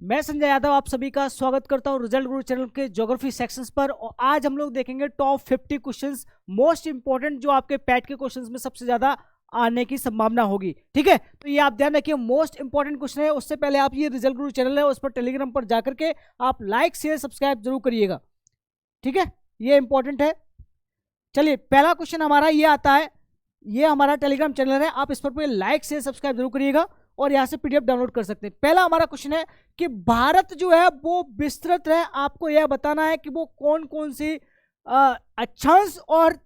मैं संजय यादव आप सभी का स्वागत करता हूं रिजल्ट गुरु चैनल के ज्योग्राफी सेक्शंस पर। और आज हम लोग देखेंगे टॉप 50 क्वेश्चंस मोस्ट इंपॉर्टेंट जो आपके पैट के क्वेश्चंस में सबसे ज्यादा आने की संभावना होगी। ठीक है, तो ये आप ध्यान रखिए, मोस्ट इंपॉर्टेंट क्वेश्चन है। उससे पहले आप ये रिजल्ट गुरु चैनल है उस पर टेलीग्राम पर जाकर के आप लाइक शेयर सब्सक्राइब जरूर करिएगा। ठीक है, ये इंपॉर्टेंट है। चलिए, पहला क्वेश्चन हमारा ये आता है, ये हमारा टेलीग्राम चैनल है, आप इस पर लाइक शेयर सब्सक्राइब जरूर करिएगा और यहाँ से पीडीएफ डाउनलोड कर सकते हैं। पहला हमारा क्वेश्चन है कि भारत जो है वो विस्तृत है, आपको यह बताना है कि वो कौन कौन सी अक्षांश और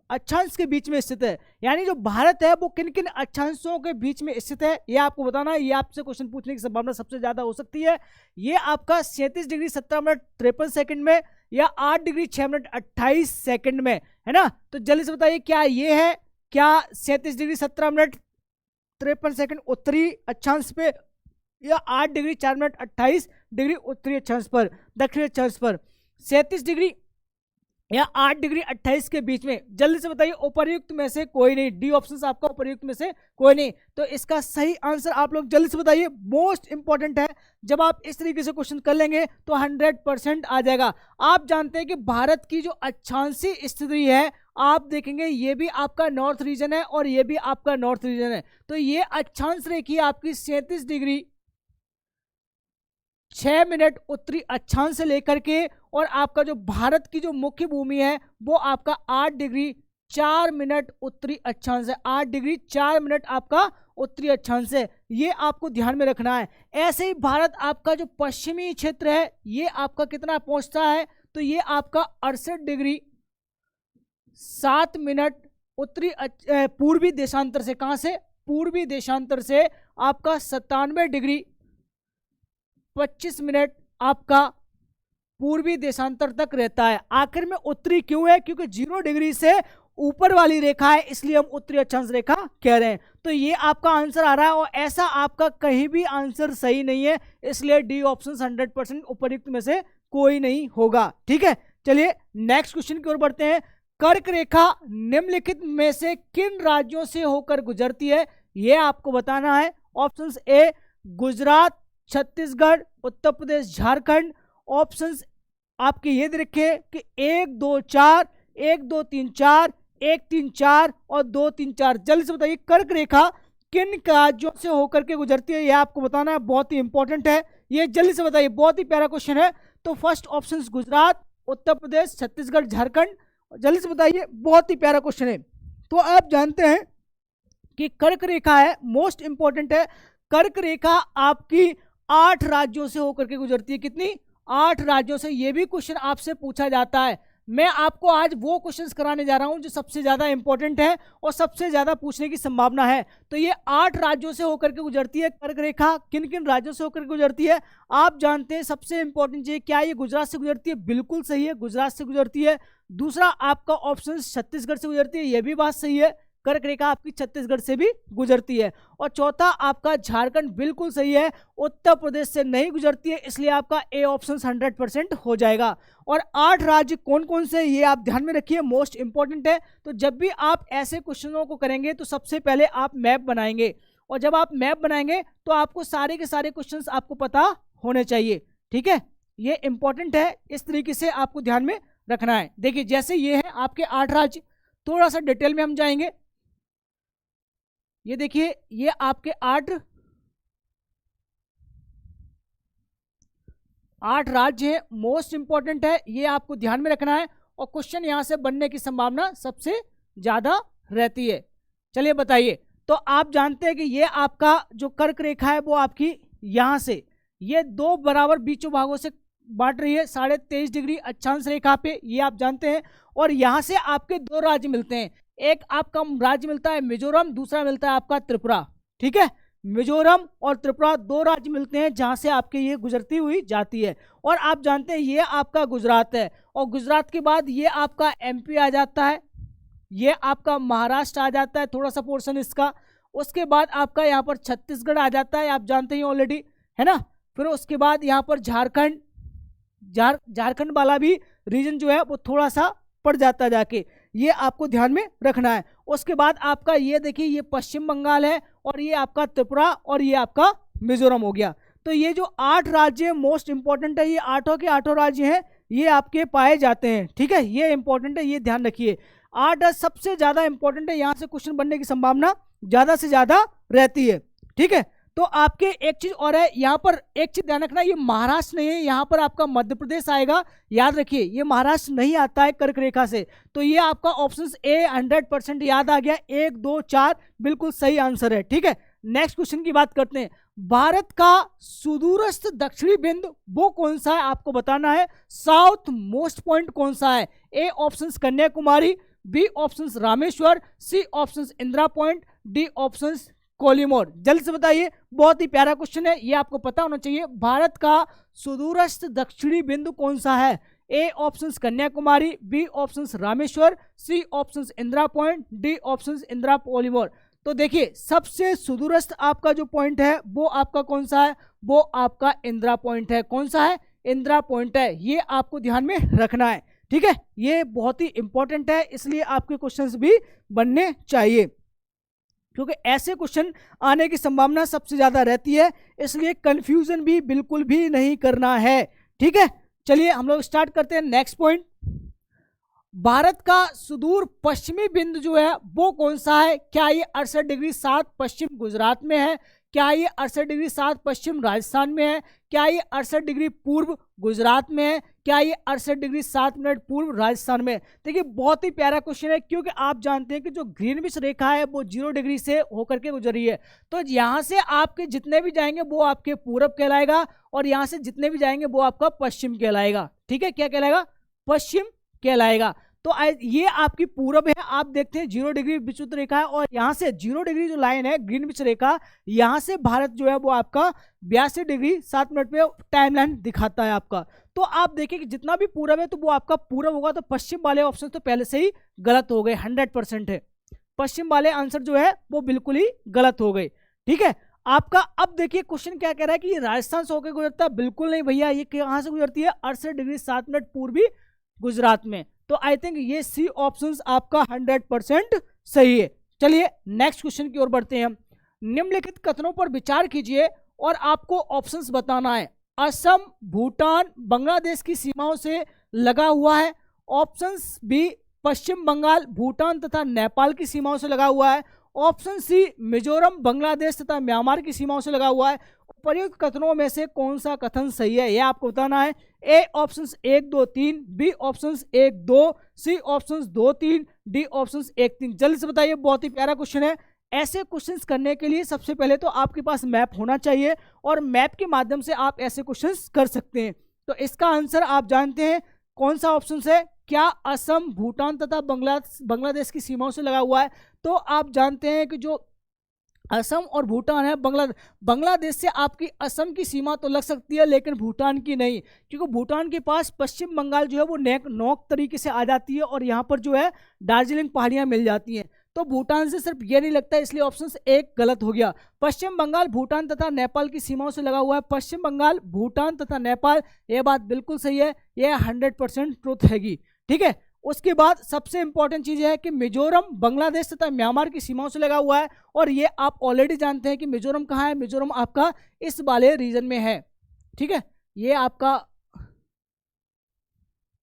अक्षांश के बीच में स्थित है। यानी जो भारत है वो किन किन अक्षांशों के बीच में स्थित है, ये आपको बताना है। ये आपसे क्वेश्चन पूछने की संभावना सबसे ज्यादा हो सकती है। ये आपका 37 डिग्री 17 मिनट 53 सेकंड में या 8 डिग्री 6 मिनट 28 सेकंड में, है ना। तो जल्दी से बताइए, क्या ये है, क्या 37 डिग्री 17 मिनट 53 सेकंड उत्तरी अक्षांश पे या 8 डिग्री 4 मिनट 28 डिग्री उत्तरी अक्षांश पर, दक्षिणी अक्षांश पर, 37 डिग्री या 8 डिग्री 28 के बीच में। जल्दी से बताइए, उपर्युक्त में से कोई नहीं। डी ऑप्शन आपका उपर्युक्त में से कोई नहीं। तो इसका सही आंसर आप लोग जल्दी से बताइए, मोस्ट इंपॉर्टेंट है। जब आप इस तरीके से क्वेश्चन कर लेंगे तो 100% आ जाएगा। आप जानते हैं कि भारत की जो अक्षांशीय स्थिति है, आप देखेंगे ये भी आपका नॉर्थ रीजन है और ये भी आपका नॉर्थ रीजन है। तो ये अक्षांश रेखा आपकी 37 डिग्री 6 मिनट उत्तरी अक्षांश से लेकर के, और आपका जो भारत की जो मुख्य भूमि है वो आपका 8 डिग्री 4 मिनट उत्तरी अक्षांश है। 8 डिग्री 4 मिनट आपका उत्तरी अक्षांश है, ये आपको ध्यान में रखना है। ऐसे ही भारत आपका जो पश्चिमी क्षेत्र है ये आपका कितना पहुंचता है, तो ये आपका 68 डिग्री 7 मिनट उत्तरी पूर्वी देशांतर से, कहां से, पूर्वी देशांतर से आपका 97 डिग्री 25 मिनट आपका पूर्वी देशांतर तक रहता है। आखिर में उत्तरी क्यों है, क्योंकि 0 डिग्री से ऊपर वाली रेखा है, इसलिए हम उत्तरी अक्षांश रेखा कह रहे हैं। तो ये आपका आंसर आ रहा है और ऐसा आपका कहीं भी आंसर सही नहीं है, इसलिए डी ऑप्शन 100% उपयुक्त में से कोई नहीं होगा। ठीक है, चलिए नेक्स्ट क्वेश्चन की ओर बढ़ते हैं। कर्क रेखा निम्नलिखित में से किन राज्यों से होकर गुजरती है, यह आपको बताना है। Options A Gujarat, Chhattisgarh, Uttar Pradesh, Jharkhand. Options आपके ये रखे कि 1 2 4, 1 2 3 4, 1 3 4 और 2 3 4। जल्दी से बताइए, कर्क रेखा किन राज्यों से होकर के गुजरती है, यह आपको बताना है। बहुत ही इंपॉर्टेंट है ये, जल्दी से बताइए, बहुत ही प्यारा क्वेश्चन है। तो फर्स्ट ऑप्शन गुजरात, उत्तर प्रदेश, छत्तीसगढ़, झारखंड। जल्दी से बताइए, बहुत ही प्यारा क्वेश्चन है। तो आप जानते हैं कि कर्क रेखा है, मोस्ट इंपॉर्टेंट है। कर्क रेखा आपकी 8 राज्यों से होकर के गुजरती है। कितनी? 8 राज्यों से। यह भी क्वेश्चन आपसे पूछा जाता है। मैं आपको आज वो क्वेश्चंस कराने जा रहा हूं जो सबसे ज्यादा इंपॉर्टेंट है और सबसे ज्यादा पूछने की संभावना है। तो ये 8 राज्यों से होकर के गुजरती है कर्क रेखा। किन किन राज्यों से होकर के गुजरती है आप जानते हैं। सबसे इंपॉर्टेंट चीज, क्या ये गुजरात से गुजरती है? बिल्कुल सही है, गुजरात से गुजरती है। दूसरा आपका ऑप्शन छत्तीसगढ़ से गुजरती है, यह भी बात सही है, कर्क रेखा आपकी छत्तीसगढ़ से भी गुजरती है। और चौथा आपका झारखंड, बिल्कुल सही है, उत्तर प्रदेश से नहीं गुजरती है, इसलिए आपका ए ऑप्शन 100% हो जाएगा। और 8 राज्य कौन कौन से, ये आप ध्यान में रखिए, मोस्ट इंपॉर्टेंट है। तो जब भी आप ऐसे क्वेश्चनों को करेंगे तो सबसे पहले आप मैप बनाएंगे, और जब आप मैप बनाएंगे तो आपको सारे के सारे क्वेश्चंस आपको पता होने चाहिए। ठीक है, ये इंपॉर्टेंट है, इस तरीके से आपको ध्यान में रखना है। देखिए, जैसे ये है आपके 8 राज्य, थोड़ा सा डिटेल में हम जाएंगे। ये देखिए, ये आपके 8 राज्य हैं, मोस्ट इंपॉर्टेंट है, ये आपको ध्यान में रखना है। और क्वेश्चन यहां से बनने की संभावना सबसे ज्यादा रहती है। चलिए बताइए, तो आप जानते हैं कि ये आपका जो कर्क रेखा है वो आपकी यहां से ये 2 बराबर बीचों भागों से बांट रही है 23.5 डिग्री अक्षांश रेखा पे, ये आप जानते हैं। और यहां से आपके 2 राज्य मिलते हैं, एक आपका राज्य मिलता है मिजोरम, दूसरा मिलता है आपका त्रिपुरा। ठीक है, मिजोरम और त्रिपुरा 2 राज्य मिलते हैं जहां से आपके ये गुजरती हुई जाती है। और आप जानते हैं ये आपका गुजरात है, और गुजरात के बाद ये आपका एमपी आ जाता है, ये आपका महाराष्ट्र आ जाता है, थोड़ा सा पोर्शन इसका। उसके बाद आपका यहाँ पर छत्तीसगढ़ आ जाता है, आप जानते हैं ऑलरेडी, है ना। फिर उसके बाद यहाँ पर झारखंड, झारखंड वाला भी रीजन जो है वो थोड़ा सा पड़ जाता है जाके, ये आपको ध्यान में रखना है। उसके बाद आपका ये देखिए, ये पश्चिम बंगाल है, और ये आपका त्रिपुरा, और ये आपका मिजोरम हो गया। तो ये जो 8 राज्य मोस्ट इंपॉर्टेंट है, ये 8 के 8 राज्य हैं, ये आपके पाए जाते हैं। ठीक है, ये इंपॉर्टेंट है, ये ध्यान रखिए। 8 सबसे ज्यादा इंपॉर्टेंट है, यहां से क्वेश्चन बनने की संभावना ज्यादा से ज्यादा रहती है। ठीक है, तो आपके एक चीज और है, यहाँ पर एक चीज ध्यान रखना, ये महाराष्ट्र नहीं है, यहाँ पर आपका मध्य प्रदेश आएगा। याद रखिए, ये महाराष्ट्र नहीं आता है कर्क रेखा से। तो ये आपका ऑप्शन ए 100% याद आ गया। 1 2 4 बिल्कुल सही आंसर है। ठीक है, नेक्स्ट क्वेश्चन की बात करते हैं। भारत का सुदूरस्थ दक्षिणी बिंदु वो कौन सा है, आपको बताना है। साउथ मोस्ट पॉइंट कौन सा है। A option Kanyakumari, B option Rameshwar, C option Indira point, D option कोलिमोर। जल्द से बताइए, बहुत ही प्यारा क्वेश्चन है, ये आपको पता होना चाहिए। भारत का सुदूरस्थ दक्षिणी बिंदु कौन सा है। A option Kanyakumari, B option Rameshwar, C option Indira point, D option Indira कोलिमोर। तो देखिए, सबसे सुदूरस्थ आपका जो पॉइंट है वो आपका कौन सा है, वो आपका इंदिरा पॉइंट है। कौन सा है, इंदिरा पॉइंट है, ये आपको ध्यान में रखना है। ठीक है, ये बहुत ही इंपॉर्टेंट है, इसलिए आपके क्वेश्चंस भी बनने चाहिए, क्योंकि ऐसे क्वेश्चन आने की संभावना सबसे ज्यादा रहती है, इसलिए कंफ्यूजन भी बिल्कुल भी नहीं करना है। ठीक है, चलिए हम लोग स्टार्ट करते हैं। नेक्स्ट पॉइंट, भारत का सुदूर पश्चिमी बिंदु जो है वो कौन सा है। क्या ये 68 डिग्री 7 पश्चिम गुजरात में है, क्या ये 68 डिग्री 7 पश्चिम राजस्थान में है, क्या ये 68 डिग्री पूर्व गुजरात में है, क्या ये 68 डिग्री 7 मिनट पूर्व राजस्थान में। देखिए, बहुत ही प्यारा क्वेश्चन है, क्योंकि आप जानते हैं कि जो ग्रीनविच रेखा है वो 0 डिग्री से होकर के गुजरी है। तो यहाँ से आपके जितने भी जाएंगे वो आपके पूरब कहलाएगा, और यहाँ से जितने भी जाएंगे वो आपका पश्चिम कहलाएगा। ठीक है, क्या कहलाएगा, पश्चिम कहलाएगा। तो ये आपकी पूरब है, आप देखते हैं 0 डिग्री विषुवत रेखा है, और यहाँ से 0 डिग्री जो लाइन है ग्रीनविच रेखा, यहाँ से भारत जो है वो आपका 82 डिग्री 7 मिनट पे टाइमलाइन दिखाता है आपका। तो आप देखिए कि जितना भी पूरब है तो वो आपका पूरब होगा। तो पश्चिम वाले ऑप्शन तो पहले से ही गलत हो गए, 100% है। पश्चिम वाले आंसर जो है वो बिल्कुल ही गलत हो गए। ठीक है, आपका अब देखिए क्वेश्चन क्या कह रहा है कि ये राजस्थान से होकर गुजरता है। बिल्कुल नहीं भैया, ये कहाँ से गुजरती है, 68 डिग्री 7 मिनट पूर्वी गुजरात में। तो आई थिंक ये सी ऑप्शन आपका 100% सही है। चलिए नेक्स्ट क्वेश्चन की ओर बढ़ते हैं। निम्नलिखित कथनों पर विचार कीजिए और आपको ऑप्शंस बताना है। असम भूटान बांग्लादेश की सीमाओं से लगा हुआ है। ऑप्शंस बी पश्चिम बंगाल भूटान तथा नेपाल की सीमाओं से लगा हुआ है। ऑप्शन सी मिजोरम बांग्लादेश तथा म्यांमार की सीमाओं से लगा हुआ है। उपर्युक्त कथनों में से कौन सा कथन सही है, यह आपको बताना है। A option 1 2 3, B option 1 2, C option 2 3, D option 1 3। जल्दी से बताइए, बहुत ही प्यारा क्वेश्चन है। ऐसे क्वेश्चंस करने के लिए सबसे पहले तो आपके पास मैप होना चाहिए, और मैप के माध्यम से आप ऐसे क्वेश्चंस कर सकते हैं। तो इसका आंसर आप जानते हैं कौन सा ऑप्शन है। क्या असम भूटान तथा बांग्लादेश की सीमाओं से लगा हुआ है। तो आप जानते हैं कि जो असम और भूटान है, बांग्लादेश से आपकी असम की सीमा तो लग सकती है लेकिन भूटान की नहीं, क्योंकि भूटान के पास पश्चिम बंगाल जो है वो नॉक तरीके से आ जाती है, और यहाँ पर जो है दार्जिलिंग पहाड़ियाँ मिल जाती हैं। तो भूटान से सिर्फ ये नहीं लगता, इसलिए ऑप्शन 1 गलत हो गया। पश्चिम बंगाल भूटान तथा नेपाल की सीमाओं से लगा हुआ है। पश्चिम बंगाल भूटान तथा नेपाल, ये बात बिल्कुल सही है, यह 100% ट्रुथ हैगी। ठीक है, उसके बाद सबसे इंपॉर्टेंट चीज है कि मिजोरम बांग्लादेश तथा म्यांमार की सीमाओं से लगा हुआ है, और ये आप ऑलरेडी जानते हैं कि मिजोरम कहाँ है। मिजोरम आपका इस वाले रीजन में है। ठीक है, ये आपका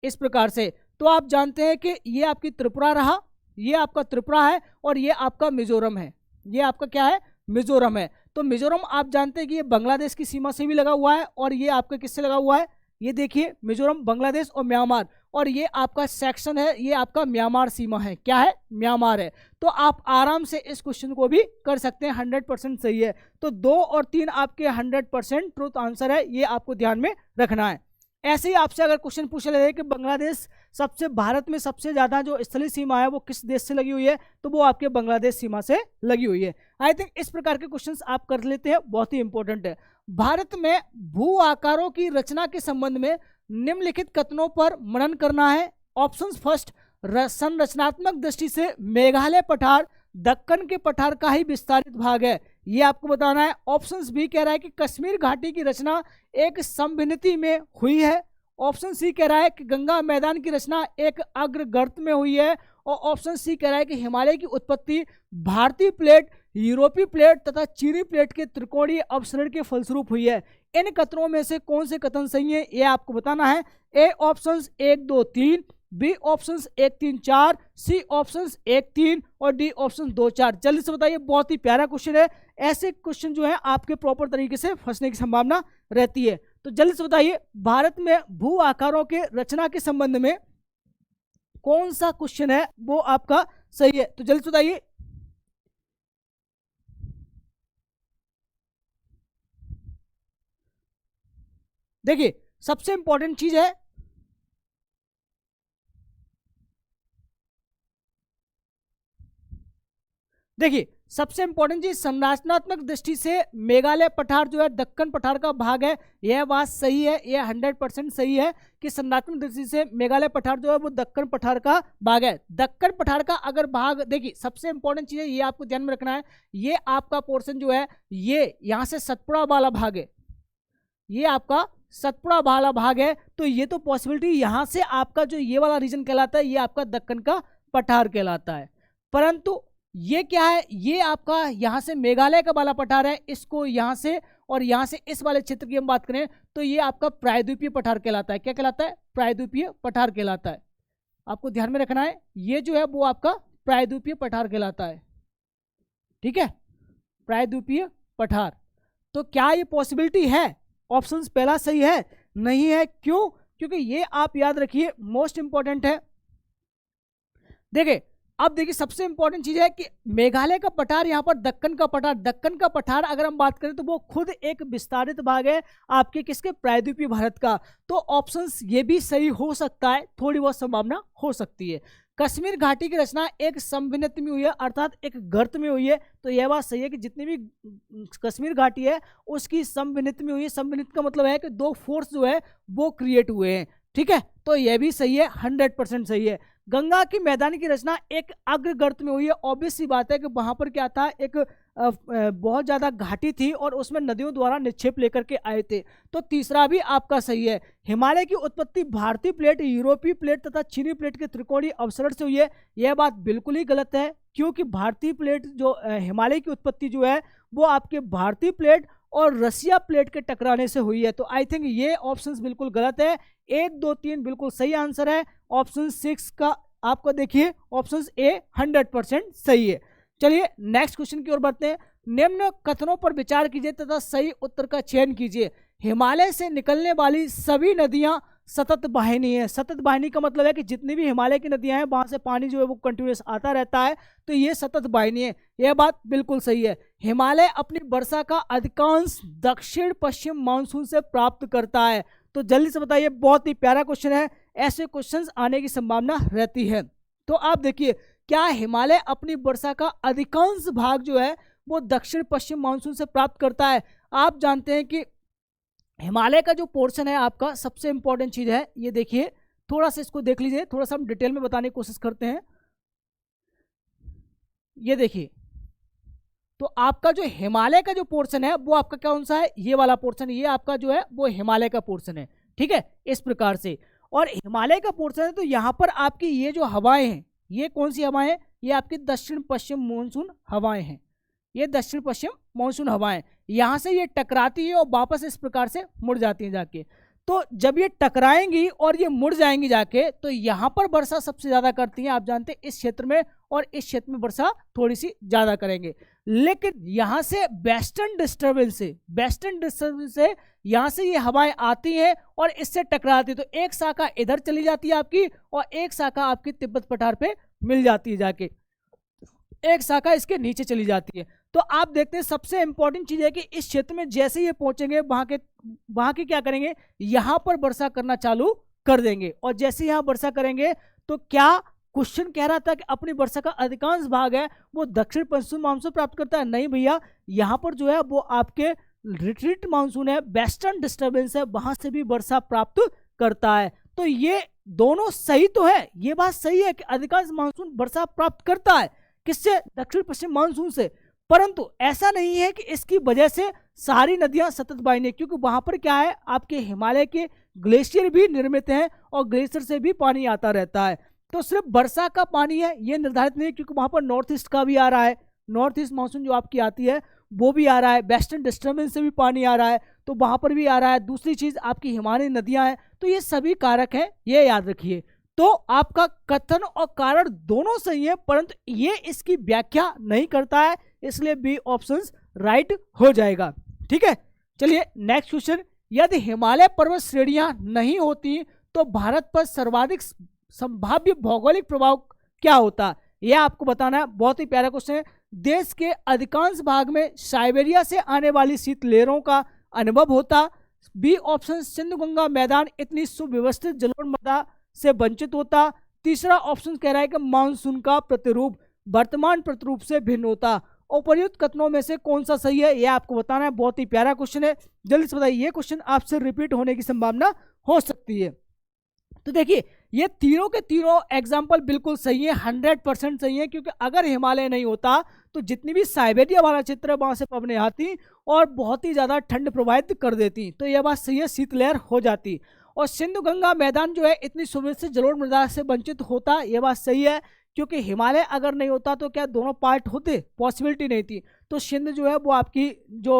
इस प्रकार से। तो आप जानते हैं कि ये आपकी त्रिपुरा रहा, ये आपका त्रिपुरा है, और ये आपका मिजोरम है। ये आपका क्या है, मिजोरम है। तो मिजोरम आप जानते हैं कि ये बांग्लादेश की सीमा से भी लगा हुआ है, और ये आपका किससे लगा हुआ है, ये देखिए मिजोरम बांग्लादेश और म्यांमार, और ये आपका सेक्शन है, ये आपका म्यांमार सीमा है। क्या है, म्यांमार है। तो आप आराम से इस क्वेश्चन को भी कर सकते हैं, 100% सही है। तो 2 और 3 आपके 100% ट्रूथ आंसर है, ये आपको ध्यान में रखना है। ऐसे ही आपसे अगर क्वेश्चन पूछा जाए कि बांग्लादेश सबसे भारत में सबसे ज्यादा जो स्थलीय सीमा है वो किस देश से लगी हुई है, तो वो आपके बांग्लादेश सीमा से लगी हुई है। आई थिंक इस प्रकार के क्वेश्चंस आप कर लेते हैं, बहुत ही इंपॉर्टेंट है। भारत में भू आकारों की रचना के संबंध में निम्नलिखित कथनों पर मनन करना है। ऑप्शन फर्स्ट, संरचनात्मक दृष्टि से मेघालय पठार दक्कन के पठार का ही विस्तारित भाग है, ये आपको बताना है। ऑप्शन बी कह रहा है कि कश्मीर घाटी की रचना एक समभिन्नति में हुई है। ऑप्शन सी कह रहा है कि गंगा मैदान की रचना एक अग्रगर्त में हुई है। और ऑप्शन सी कह रहा है कि हिमालय की उत्पत्ति भारतीय प्लेट यूरोपीय प्लेट तथा चीनी प्लेट के त्रिकोणीय अपसरण के फलस्वरूप हुई है। इन कथनों में से कौन से कथन सही है ये आपको बताना है। A options 1 2 3, B options 1 3 4, C options 1 3 और डी ऑप्शन 2 4। जल्दी से बताइए, बहुत ही प्यारा क्वेश्चन है। ऐसे क्वेश्चन जो है आपके प्रॉपर तरीके से फंसने की संभावना रहती है। तो जल्दी से बताइए, भारत में भू आकारों के रचना के संबंध में कौन सा क्वेश्चन है वो आपका सही है। तो जल्दी से बताइए। देखिए, सबसे इंपॉर्टेंट चीज है, देखिए सबसे इंपॉर्टेंट चीज संरचनात्मक दृष्टि से मेघालय पठार जो है दक्कन पठार का भाग है। यह बात सही है, यह 100% सही है कि संरचनात्मक दृष्टि से मेघालय पठार जो है वो दक्कन पठार का भाग है। दक्कन पठार का अगर भाग, देखिए सबसे इंपॉर्टेंट चीज है, ये आपको ध्यान में रखना है, ये आपका पोर्शन जो है ये यहाँ से सतपुड़ा वाला भाग है, ये आपका सतपुड़ा वाला भाग है। तो ये तो पॉसिबिलिटी यहाँ से आपका जो ये वाला रीजन कहलाता है ये आपका दक्कन का पठार कहलाता है। परंतु ये क्या है, ये आपका यहाँ से मेघालय का वाला पठार है, इसको यहाँ से और यहाँ से इस वाले क्षेत्र की हम बात करें तो ये आपका प्रायद्वीपीय पठार कहलाता है। क्या कहलाता है? प्रायद्वीपीय पठार कहलाता है। आपको ध्यान में रखना है, ये जो है वो आपका प्रायद्वीपीय पठार कहलाता है। ठीक है, प्रायद्वीपीय पठार। तो क्या ये पॉसिबिलिटी है? ऑप्शन पहला सही है, नहीं है। क्यों? क्योंकि ये आप याद रखिए मोस्ट इंपॉर्टेंट है। देखिए अब देखिए सबसे इंपॉर्टेंट चीज है कि मेघालय का पठार, यहाँ पर दक्कन का पठार, दक्कन का पठार अगर हम बात करें तो वो खुद एक विस्तारित भाग है आपके किसके? प्रायद्वीपीय भारत का। तो ऑप्शंस ये भी सही हो सकता है, थोड़ी बहुत संभावना हो सकती है। कश्मीर घाटी की रचना एक संविनित में हुई है, अर्थात एक गर्त में हुई है। तो यह बात सही है कि जितनी भी कश्मीर घाटी है उसकी संविनित में हुई है। संविनित का मतलब है कि दो फोर्स जो है वो क्रिएट हुए हैं। ठीक है, तो यह भी सही है, 100% सही है। गंगा की मैदान की रचना एक अग्र गर्त में हुई है। ऑब्वियस सी बात है कि वहां पर क्या था, एक बहुत ज्यादा घाटी थी और उसमें नदियों द्वारा निक्षेप लेकर के आए थे। तो तीसरा भी आपका सही है। हिमालय की उत्पत्ति भारतीय प्लेट, यूरोपीय प्लेट तथा चीनी प्लेट के त्रिकोणीय अपसरण से हुई है। यह बात बिल्कुल ही गलत है, क्योंकि भारतीय प्लेट जो हिमालय की उत्पत्ति जो है वो आपके भारतीय प्लेट और रसिया प्लेट के टकराने से हुई है। तो आई थिंक ये ऑप्शंस बिल्कुल गलत है। 1 2 3 बिल्कुल सही आंसर है। ऑप्शन 6 का आपको देखिए ऑप्शन ए 100% सही है। चलिए नेक्स्ट क्वेश्चन की ओर बढ़ते हैं। निम्न कथनों पर विचार कीजिए तथा सही उत्तर का चयन कीजिए। हिमालय से निकलने वाली सभी नदियां सतत वाहिनी है। सतत वाहिनी का मतलब है कि जितनी भी हिमालय की नदियां हैं वहां से पानी जो है वो कंटिन्यूस आता रहता है, तो ये सतत वाहिनी है। यह बात बिल्कुल सही है। हिमालय अपनी वर्षा का अधिकांश दक्षिण पश्चिम मानसून से प्राप्त करता है। तो जल्दी से बताइए, बहुत ही प्यारा क्वेश्चन है, ऐसे क्वेश्चंस आने की संभावना रहती है। तो आप देखिए, क्या हिमालय अपनी वर्षा का अधिकांश भाग जो है वो दक्षिण पश्चिम मानसून से प्राप्त करता है। आप जानते हैं कि हिमालय का जो पोर्शन है आपका, सबसे इंपॉर्टेंट चीज है, ये देखिए थोड़ा सा इसको देख लीजिए, थोड़ा सा हम डिटेल में बताने की कोशिश करते हैं। ये देखिए, तो आपका जो हिमालय का जो पोर्शन है वो आपका कौन सा है? ये वाला पोर्शन, ये आपका जो है वो हिमालय का पोर्शन है। ठीक है, इस प्रकार से। और हिमालय का पोर्शन है तो यहाँ पर आपकी ये जो हवाएं हैं, ये कौन सी हवाएं हैं? ये आपकी दक्षिण पश्चिम मानसून हवाएं हैं। ये दक्षिण पश्चिम मानसून हवाएं यहाँ से ये टकराती है और वापस इस प्रकार से मुड़ जाती हैं जाके। तो जब ये टकराएंगी और ये मुड़ जाएंगी जाके, तो यहाँ पर वर्षा सबसे ज्यादा करती है। आप जानते हैं इस क्षेत्र में और इस क्षेत्र में वर्षा थोड़ी सी ज्यादा करेंगे। लेकिन यहाँ से वेस्टर्न डिस्टर्बेंस से यहाँ से ये हवाएं आती हैं और इससे टकराती है। तो एक शाखा इधर चली जाती है आपकी और एक शाखा आपकी तिब्बत पठार पे मिल जाती है जाके, एक शाखा इसके नीचे चली जाती है। तो आप देखते हैं सबसे इंपॉर्टेंट चीज है कि इस क्षेत्र में जैसे ये पहुंचेंगे वहां के क्या करेंगे, यहां पर वर्षा करना चालू कर देंगे। और जैसे यहां वर्षा करेंगे तो क्या क्वेश्चन कह रहा था कि अपनी वर्षा का अधिकांश भाग है वो दक्षिण पश्चिम मानसून प्राप्त करता है? नहीं भैया, यहां पर जो है वो आपके रिट्रीट मानसून है, वेस्टर्न डिस्टर्बेंस है, वहां से भी वर्षा प्राप्त करता है। तो ये दोनों सही तो है, ये बात सही है कि अधिकांश मानसून वर्षा प्राप्त करता है। किससे? दक्षिण पश्चिम मानसून से। परंतु ऐसा नहीं है कि इसकी वजह से सारी नदियां सतत वाहिनी, क्योंकि वहां पर क्या है, आपके हिमालय के ग्लेशियर भी निर्मित हैं और ग्लेशियर से भी पानी आता रहता है। तो सिर्फ वर्षा का पानी है ये निर्धारित नहीं, क्योंकि वहां पर नॉर्थ ईस्ट का भी आ रहा है, नॉर्थ ईस्ट मानसून जो आपकी आती है वो भी आ रहा है, वेस्टर्न डिस्टर्बेंस से भी पानी आ रहा है तो वहाँ पर भी आ रहा है। दूसरी चीज़ आपकी हिमालयी नदियाँ हैं, तो ये सभी कारक हैं, ये याद रखिए। तो आपका कथन और कारण दोनों सही है, परंतु ये इसकी व्याख्या नहीं करता है, इसलिए बी ऑप्शन राइट हो जाएगा। ठीक है, चलिए नेक्स्ट क्वेश्चन। यदि हिमालय पर्वत श्रेणियां नहीं होती तो भारत पर सर्वाधिक संभाव्य भौगोलिक प्रभाव क्या होता, यह आपको बताना है। बहुत ही प्यारा क्वेश्चन है। देश के अधिकांश भाग में साइबेरिया से आने वाली शीतलहरों का अनुभव होता। बी ऑप्शन सिंधु गंगा मैदान इतनी सुव्यवस्थित जलोढ़ से वंचित होता। तीसरा ऑप्शन कह रहा है कि मानसून का प्रतिरूप वर्तमान प्रतिरूप से भिन्न होता। उपर्युक्त कथनों में से कौन सा सही है, यह आपको बताना है। बहुत ही प्यारा क्वेश्चन है, जल्दी से बताइए। ये क्वेश्चन आपसे रिपीट होने की संभावना हो सकती है। तो देखिए ये तीनों के तीनों एग्जाम्पल बिल्कुल सही है, 100% सही है, क्योंकि अगर हिमालय नहीं होता तो जितनी भी साइबेरिया वाला क्षेत्र है वहां से पवनें आती और बहुत ही ज्यादा ठंड प्रभावित कर देती, तो यह बात सही है, शीतलहर हो जाती। और सिंधु गंगा मैदान जो है इतनी सुव्यवस्थित जलोढ़ मृदा से वंचित होता, यह बात सही है, क्योंकि हिमालय अगर नहीं होता तो क्या दोनों पार्ट होते, पॉसिबिलिटी नहीं थी। तो सिंध जो है वो आपकी जो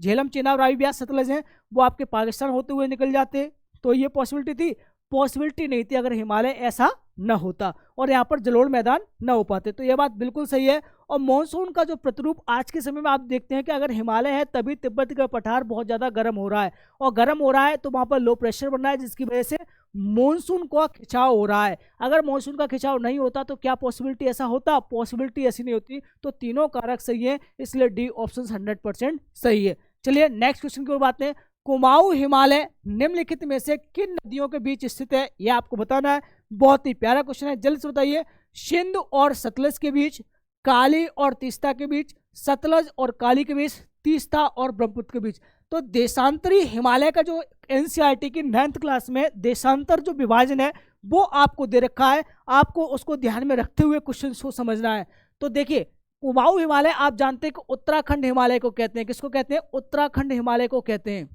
झेलम चेनाब रावी ब्यास सतलज है वो आपके पाकिस्तान होते हुए निकल जाते, तो ये पॉसिबिलिटी थी। पॉसिबिलिटी नहीं थी अगर हिमालय ऐसा न होता और यहाँ पर जलोढ़ मैदान न हो पाते, तो यह बात बिल्कुल सही है। और मॉनसून का जो प्रतिरूप आज के समय में आप देखते हैं कि अगर हिमालय है तभी तिब्बत का पठार बहुत ज़्यादा गर्म हो रहा है, और गर्म हो रहा है तो वहाँ पर लो प्रेशर बन रहा है, जिसकी वजह से मॉनसून का खिंचाव हो रहा है। अगर मॉनसून का खिंचाव नहीं होता तो क्या पॉसिबिलिटी ऐसा होता, पॉसिबिलिटी ऐसी नहीं होती। तो तीनों कारक सही है, इसलिए डी ऑप्शन 100% सही है। चलिए नेक्स्ट क्वेश्चन की ओर बात है। कुमाऊं हिमालय निम्नलिखित में से किन नदियों के बीच स्थित है, यह आपको बताना है। बहुत ही प्यारा क्वेश्चन है, जल्दी से बताइए। सिंध और सतलज के बीच, काली और तीस्ता के बीच, सतलज और काली के बीच, तीस्ता और ब्रह्मपुत्र के बीच। तो देशांतरी हिमालय का जो एनसीईआरटी की 9th क्लास में देशांतर जो विभाजन है वो आपको दे रखा है, आपको उसको ध्यान में रखते हुए क्वेश्चन को समझना है। तो देखिए कुमाऊं हिमालय आप जानते हैं कि उत्तराखंड हिमालय को कहते हैं। किसको कहते हैं? उत्तराखंड हिमालय को कहते हैं,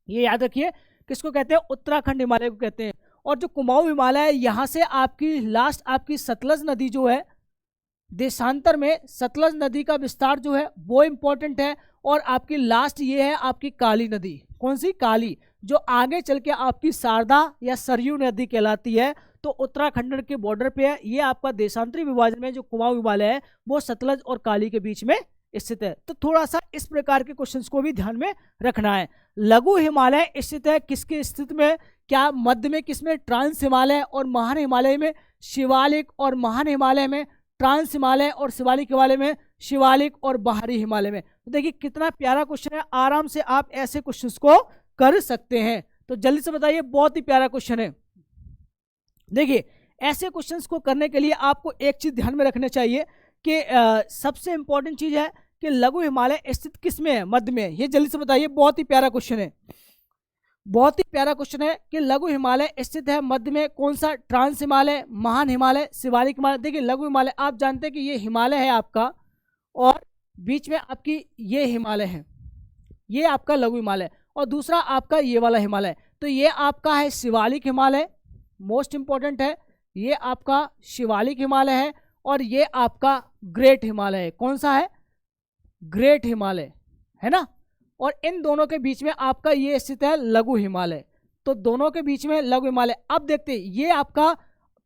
ये याद रखिए। किसको कहते हैं? उत्तराखंड हिमालय को कहते हैं। और जो कुमाऊं हिमालय है यहाँ से आपकी लास्ट आपकी सतलज नदी जो है, देशांतर में सतलज नदी का विस्तार जो है वो इंपॉर्टेंट है। और आपकी लास्ट ये है आपकी काली नदी। कौन सी? काली, जो आगे चल के आपकी शारदा या सरयू नदी कहलाती है, तो उत्तराखंड के बॉर्डर पे है। ये आपका देशांतरी विभाजन में जो कुमाऊं हिमालय है वो सतलज और काली के बीच में स्थित है। तो थोड़ा सा इस प्रकार के क्वेश्चंस को भी ध्यान में रखना है। लघु हिमालय स्थित है किसके स्थिति में? क्या मध्य में? किसमें? ट्रांस हिमालय और महान हिमालय में, शिवालिक और महान हिमालय में, ट्रांस हिमालय और शिवालिक हिमालय में, शिवालिक और बाहरी हिमालय में। तो देखिए कितना प्यारा क्वेश्चन है, आराम से आप ऐसे क्वेश्चंस को कर सकते हैं। तो जल्दी से बताइए, बहुत ही प्यारा क्वेश्चन है। देखिए ऐसे क्वेश्चंस को करने के लिए आपको एक चीज ध्यान में रखना चाहिए कि सबसे इंपॉर्टेंट चीज है कि लघु हिमालय स्थित किस में है? मध्य में। ये जल्दी से बताइए, बहुत ही प्यारा क्वेश्चन है, बहुत ही प्यारा क्वेश्चन है कि लघु हिमालय स्थित है मध्य में। कौन सा? ट्रांस हिमालय, महान हिमालय, शिवालिक हिमालय। देखिए लघु हिमालय आप जानते हैं कि ये हिमालय है आपका और बीच में आपकी ये हिमालय है, ये आपका लघु हिमालय, और दूसरा आपका ये वाला हिमालय। तो ये आपका है शिवालिक हिमालय, मोस्ट इंपॉर्टेंट है, ये आपका शिवालिक हिमालय है, और ये आपका ग्रेट हिमालय है। कौन सा है? ग्रेट हिमालय है ना। और इन दोनों के बीच में आपका ये स्थित है लघु हिमालय। तो दोनों के बीच में लघु हिमालय। अब देखते हैं ये आपका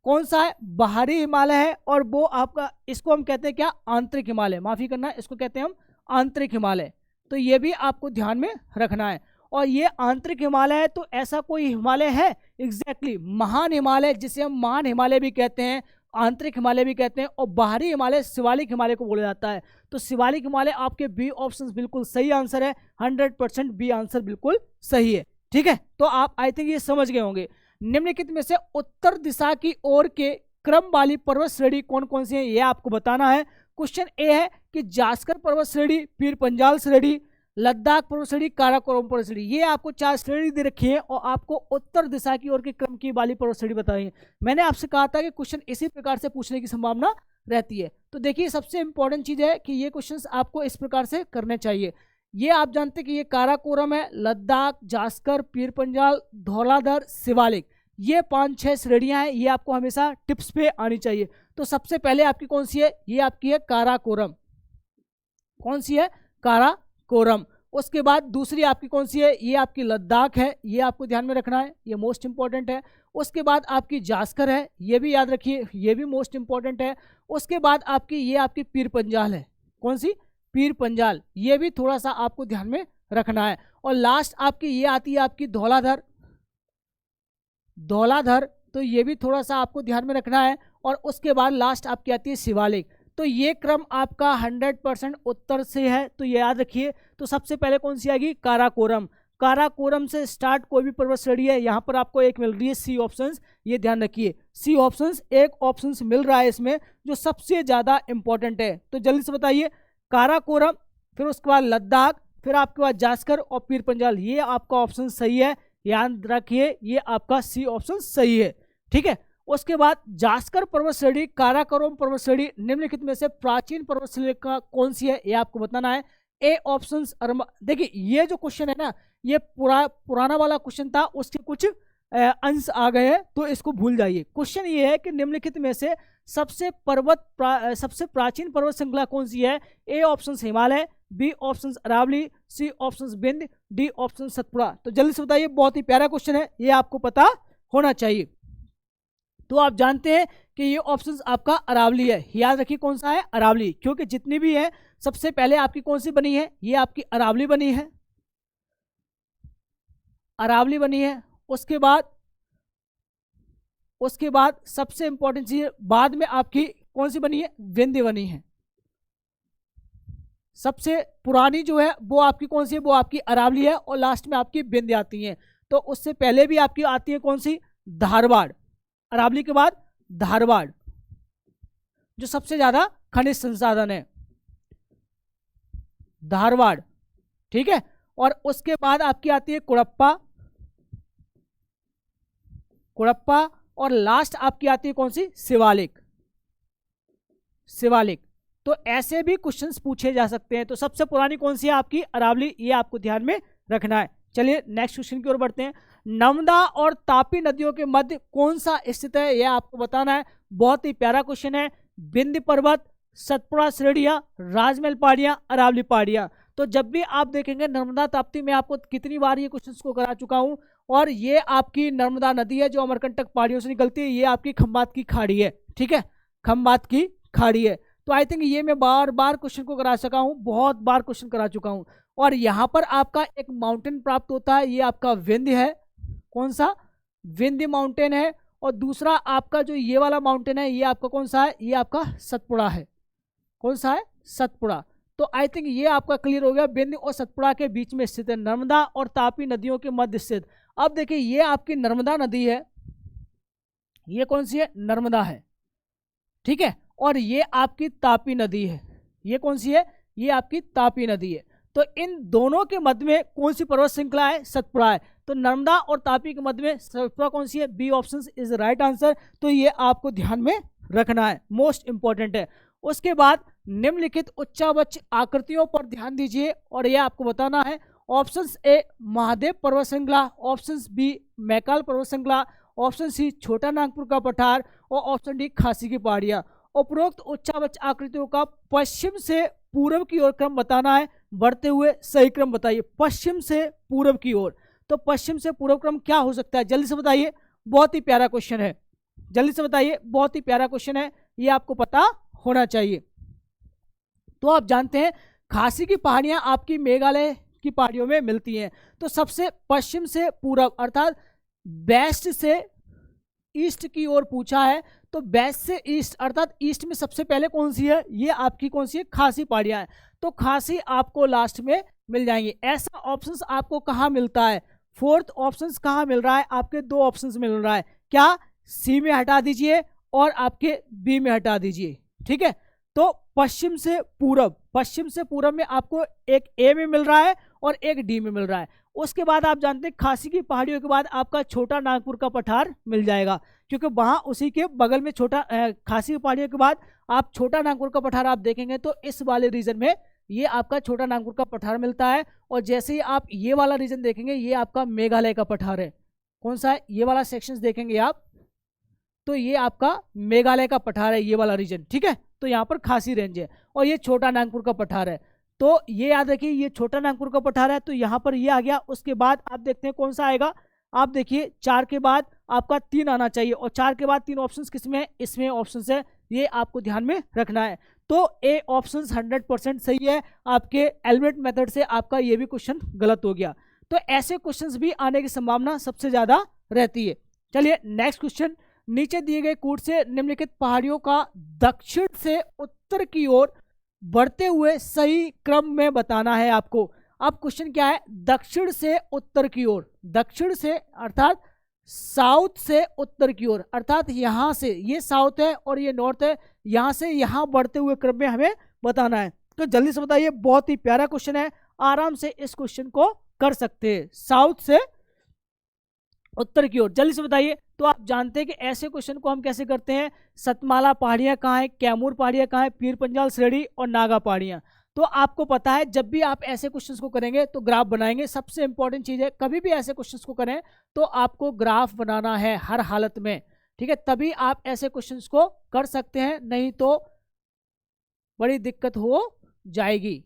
कौन सा है? बाहरी हिमालय है, और वो आपका, इसको हम कहते हैं क्या? आंतरिक हिमालय, माफी करना, इसको कहते हैं हम आंतरिक हिमालय। तो ये भी आपको ध्यान में रखना है। और ये आंतरिक हिमालय है, तो ऐसा कोई हिमालय है? एग्जैक्टली महान हिमालय, जिसे हम महान हिमालय भी कहते हैं, आंतरिक हिमालय भी कहते हैं, और बाहरी हिमालय शिवालिक हिमालय को बोला जाता है। तो शिवालिक हिमालय आपके बी ऑप्शन बिल्कुल सही आंसर है, 100% बी आंसर बिल्कुल सही है। ठीक है, तो आप आई थिंक ये समझ गए होंगे। निम्नलिखित में से उत्तर दिशा की ओर के क्रम वाली पर्वत श्रेणी कौन कौन सी है, ये आपको बताना है। क्वेश्चन ए है कि जास्कर पर्वत श्रेणी, पीर पंजाल श्रेणी, लद्दाख पर्वत श्रेणी, काराकोरम पर्वत श्रेणी। ये आपको 4 श्रेणी दे रखी है और आपको उत्तर दिशा की ओर के क्रम की वाली पर्वत श्रेणी बताई है। मैंने आपसे कहा था कि क्वेश्चन इसी प्रकार से पूछने की संभावना रहती है। तो देखिए सबसे इंपॉर्टेंट चीज है कि ये क्वेश्चंस आपको इस प्रकार से करने चाहिए। ये आप जानते हैं कि ये काराकोरम है, लद्दाख, जास्कर, पीर पंजाल, धौलाधर, शिवालिक, ये 5-6 श्रेणियां हैं, ये आपको हमेशा टिप्स पे आनी चाहिए। तो सबसे पहले आपकी कौन सी है, ये आपकी है काराकोरम। कौन सी है, काराकोरम। उसके बाद दूसरी आपकी कौन सी है, ये आपकी लद्दाख है, ये आपको ध्यान में रखना है, ये मोस्ट इंपॉर्टेंट है। उसके बाद आपकी जास्कर है, ये भी याद रखिए, ये भी मोस्ट इंपॉर्टेंट है। उसके बाद आपकी ये आपकी पीर पंजाल है। कौन सी, पीर पंजाल, ये भी थोड़ा सा आपको ध्यान में रखना है। और लास्ट आपकी ये आती है आपकी धौलाधर, धौलाधर, तो ये भी थोड़ा सा आपको ध्यान में रखना है। और उसके बाद लास्ट आपकी आती है शिवालिक। तो ये क्रम आपका 100% उत्तर से है, तो ये याद रखिए। तो सबसे पहले कौन सी आएगी, काराकोरम। काराकोरम से स्टार्ट कोई भी पर्वत श्रेणी है, यहाँ पर आपको एक मिल रही है सी ऑप्शंस, ये ध्यान रखिए, सी ऑप्शंस, एक ऑप्शंस मिल रहा है इसमें जो सबसे ज़्यादा इंपॉर्टेंट है। तो जल्दी से बताइए, काराकोरम, फिर उसके बाद लद्दाख, फिर आपके पास जास्कर और पीर पंजाल, ये आपका ऑप्शन सही है, याद रखिए, ये आपका सी ऑप्शन सही है। ठीक है। उसके बाद जास्कर पर्वत श्रेणी, काराकोरम पर्वत श्रेणी निम्नलिखित में से प्राचीन पर्वत श्रेणी का कौन सी है, ये आपको बताना है। ए ऑप्शन, देखिए ये जो क्वेश्चन है ना, ये पुराना वाला क्वेश्चन था, उसके कुछ अंश आ गए हैं, तो इसको भूल जाइए। क्वेश्चन ये है कि निम्नलिखित में से सबसे प्राचीन पर्वत श्रृंखला कौन सी है। A option Himalaya, B option Aravalli, C option Vindhya, D option Satpura. तो जल्दी से बताइए, बहुत ही प्यारा क्वेश्चन है, ये आपको पता होना चाहिए। तो आप जानते हैं कि ये ऑप्शन आपका अरावली है, याद रखिए कौन सा है, अरावली, क्योंकि जितनी भी है सबसे पहले आपकी कौन सी बनी है, ये आपकी अरावली बनी है, अरावली बनी है। उसके बाद सबसे इंपॉर्टेंट चीज, बाद में आपकी कौन सी बनी है, विंध्य बनी है। सबसे पुरानी जो है वो आपकी कौन सी है, वो आपकी अरावली है, और लास्ट में आपकी विंध्य आती है। तो उससे पहले भी आपकी आती है कौन सी, धारवाड़। अरावली के बाद धारवाड़, जो सबसे ज्यादा खनिज संसाधन है, धारवाड़। ठीक है। और उसके बाद आपकी आती है कुड़प्पा, कुड़प्पा, और लास्ट आपकी आती है कौन सी, शिवालिक, शिवालिक। तो ऐसे भी क्वेश्चंस पूछे जा सकते हैं। तो सबसे पुरानी कौन सी है आपकी, अरावली, ये आपको ध्यान में रखना है। चलिए नेक्स्ट क्वेश्चन की ओर बढ़ते हैं। नर्मदा और तापी नदियों के मध्य कौन सा स्थित है, यह आपको बताना है। बहुत ही प्यारा क्वेश्चन है। विंध्य पर्वत, सतपुड़ा श्रेणियां, राजमहल पहाड़ियां, अरावली पहाड़ियां। तो जब भी आप देखेंगे नर्मदा ताप्ती, मैं आपको कितनी बार ये क्वेश्चन को करा चुका हूं, और ये आपकी नर्मदा नदी है जो अमरकंटक पहाड़ियों से निकलती है, ये आपकी खंबात की खाड़ी है। ठीक है, खंबात की खाड़ी है। तो आई थिंक ये मैं बार बार क्वेश्चन को करा सका हूँ, बहुत बार क्वेश्चन करा चुका हूँ। और यहाँ पर आपका एक माउंटेन प्राप्त होता है, ये आपका विंध्य है। कौन सा, विंध्य माउंटेन है। और दूसरा आपका जो ये वाला माउंटेन है, ये आपका कौन सा है, ये आपका सतपुड़ा है। कौन सा है, सतपुड़ा। तो आई थिंक ये आपका क्लियर हो गया। विंध्य और सतपुड़ा के बीच में स्थित है, नर्मदा और तापी नदियों के मध्य स्थित। अब देखिए ये आपकी नर्मदा नदी है, ये कौन सी है, नर्मदा है। ठीक है। और ये आपकी तापी नदी है, ये कौन सी है, ये आपकी तापी नदी है। तो इन दोनों के मध्य में कौन सी पर्वत श्रृंखला है, सतपुड़ा है। तो नर्मदा और तापी के मध्य में सतपुड़ा कौन सी है, B option is right answer. तो ये आपको ध्यान में रखना है, मोस्ट इंपॉर्टेंट है। उसके बाद निम्नलिखित उच्चावच आकृतियों पर ध्यान दीजिए, और यह आपको बताना है। ऑप्शन ए महादेव पर्वत श्रृंखला, ऑप्शन बी मैकाल पर्वत श्रृंखला, ऑप्शन सी छोटा नागपुर का पठार, और ऑप्शन डी खासी की पहाड़ियां। उपरोक्त उच्चावच आकृतियों का पश्चिम से पूर्व की ओर क्रम बताना है। बढ़ते हुए सही क्रम बताइए, पश्चिम से पूर्व की ओर। तो पश्चिम से पूर्व क्रम क्या हो सकता है, जल्दी से बताइए। बहुत ही प्यारा क्वेश्चन है, जल्दी से बताइए, बहुत ही प्यारा क्वेश्चन है, ये आपको पता होना चाहिए। तो आप जानते हैं खासी की पहाड़ियां आपकी मेघालय की पहाड़ियों में मिलती हैं। तो सबसे पश्चिम से पूर्व अर्थात वेस्ट से ईस्ट की ओर पूछा है, तो वेस्ट से ईस्ट अर्थात ईस्ट में सबसे पहले कौन सी है, ये आपकी कौन सी है, खासी पहाड़ियां हैं। तो खासी आपको लास्ट में मिल जाएंगे। ऐसा ऑप्शंस आपको कहाँ मिलता है, फोर्थ ऑप्शंस कहाँ मिल रहा है, आपके दो ऑप्शंस मिल रहा है। क्या, सी में हटा दीजिए और आपके बी में हटा दीजिए। ठीक है। तो पश्चिम से पूरब, पश्चिम से पूरब में आपको एक ए में मिल रहा है और एक डी में मिल रहा है। उसके बाद आप जानते हैं खासी की पहाड़ियों के बाद आपका छोटा नागपुर का पठार मिल जाएगा, क्योंकि वहां उसी के बगल में छोटा खासी की पहाड़ियों के बाद आप छोटा नागपुर का पठार आप देखेंगे, तो इस वाले रीजन में ये आपका छोटा नागपुर का पठार मिलता है। और जैसे ही आप ये वाला रीजन देखेंगे, ये आपका मेघालय का पठार है। कौन सा है, ये वाला सेक्शन देखेंगे आप, तो ये आपका मेघालय का पठार है, ये वाला रीजन, ठीक है। तो यहाँ पर खासी रेंज है और ये छोटा नागपुर का पठार है। तो ये याद रखिए, ये छोटा नागपुर का पठार है, तो यहाँ पर ये आ गया। उसके बाद आप देखते हैं कौन सा आएगा। आप देखिए 4 के बाद आपका 3 आना चाहिए, और 4 के बाद 3 ऑप्शन किसमें है, इसमें ऑप्शन है, ये आपको ध्यान में रखना है। तो ए ऑप्शन 100% सही है। आपके एलिमेंट मेथड से आपका ये भी क्वेश्चन गलत हो गया। तो ऐसे क्वेश्चंस भी आने की संभावना सबसे ज्यादा रहती है। चलिए नेक्स्ट क्वेश्चन, नीचे दिए गए कूट से निम्नलिखित पहाड़ियों का दक्षिण से उत्तर की ओर बढ़ते हुए सही क्रम में बताना है आपको। अब क्वेश्चन क्या है, दक्षिण से उत्तर की ओर, दक्षिण से अर्थात साउथ से उत्तर की ओर, अर्थात यहां से, ये साउथ है और ये नॉर्थ है, यहां से यहां बढ़ते हुए क्रम में हमें बताना है। तो जल्दी से बताइए, बहुत ही प्यारा क्वेश्चन है, आराम से इस क्वेश्चन को कर सकते हैं, साउथ से उत्तर की ओर। जल्दी से बताइए। तो आप जानते हैं कि ऐसे क्वेश्चन को हम कैसे करते हैं, सतमाला पहाड़ियां कहाँ है, कैमूर पहाड़ियां कहाँ है, पीर पंजाल श्रेणी और नागा पहाड़ियां। तो आपको पता है जब भी आप ऐसे क्वेश्चंस को करेंगे तो ग्राफ बनाएंगे। सबसे इंपॉर्टेंट चीज है, कभी भी ऐसे क्वेश्चंस को करें तो आपको ग्राफ बनाना है हर हालत में, ठीक है, तभी आप ऐसे क्वेश्चंस को कर सकते हैं, नहीं तो बड़ी दिक्कत हो जाएगी,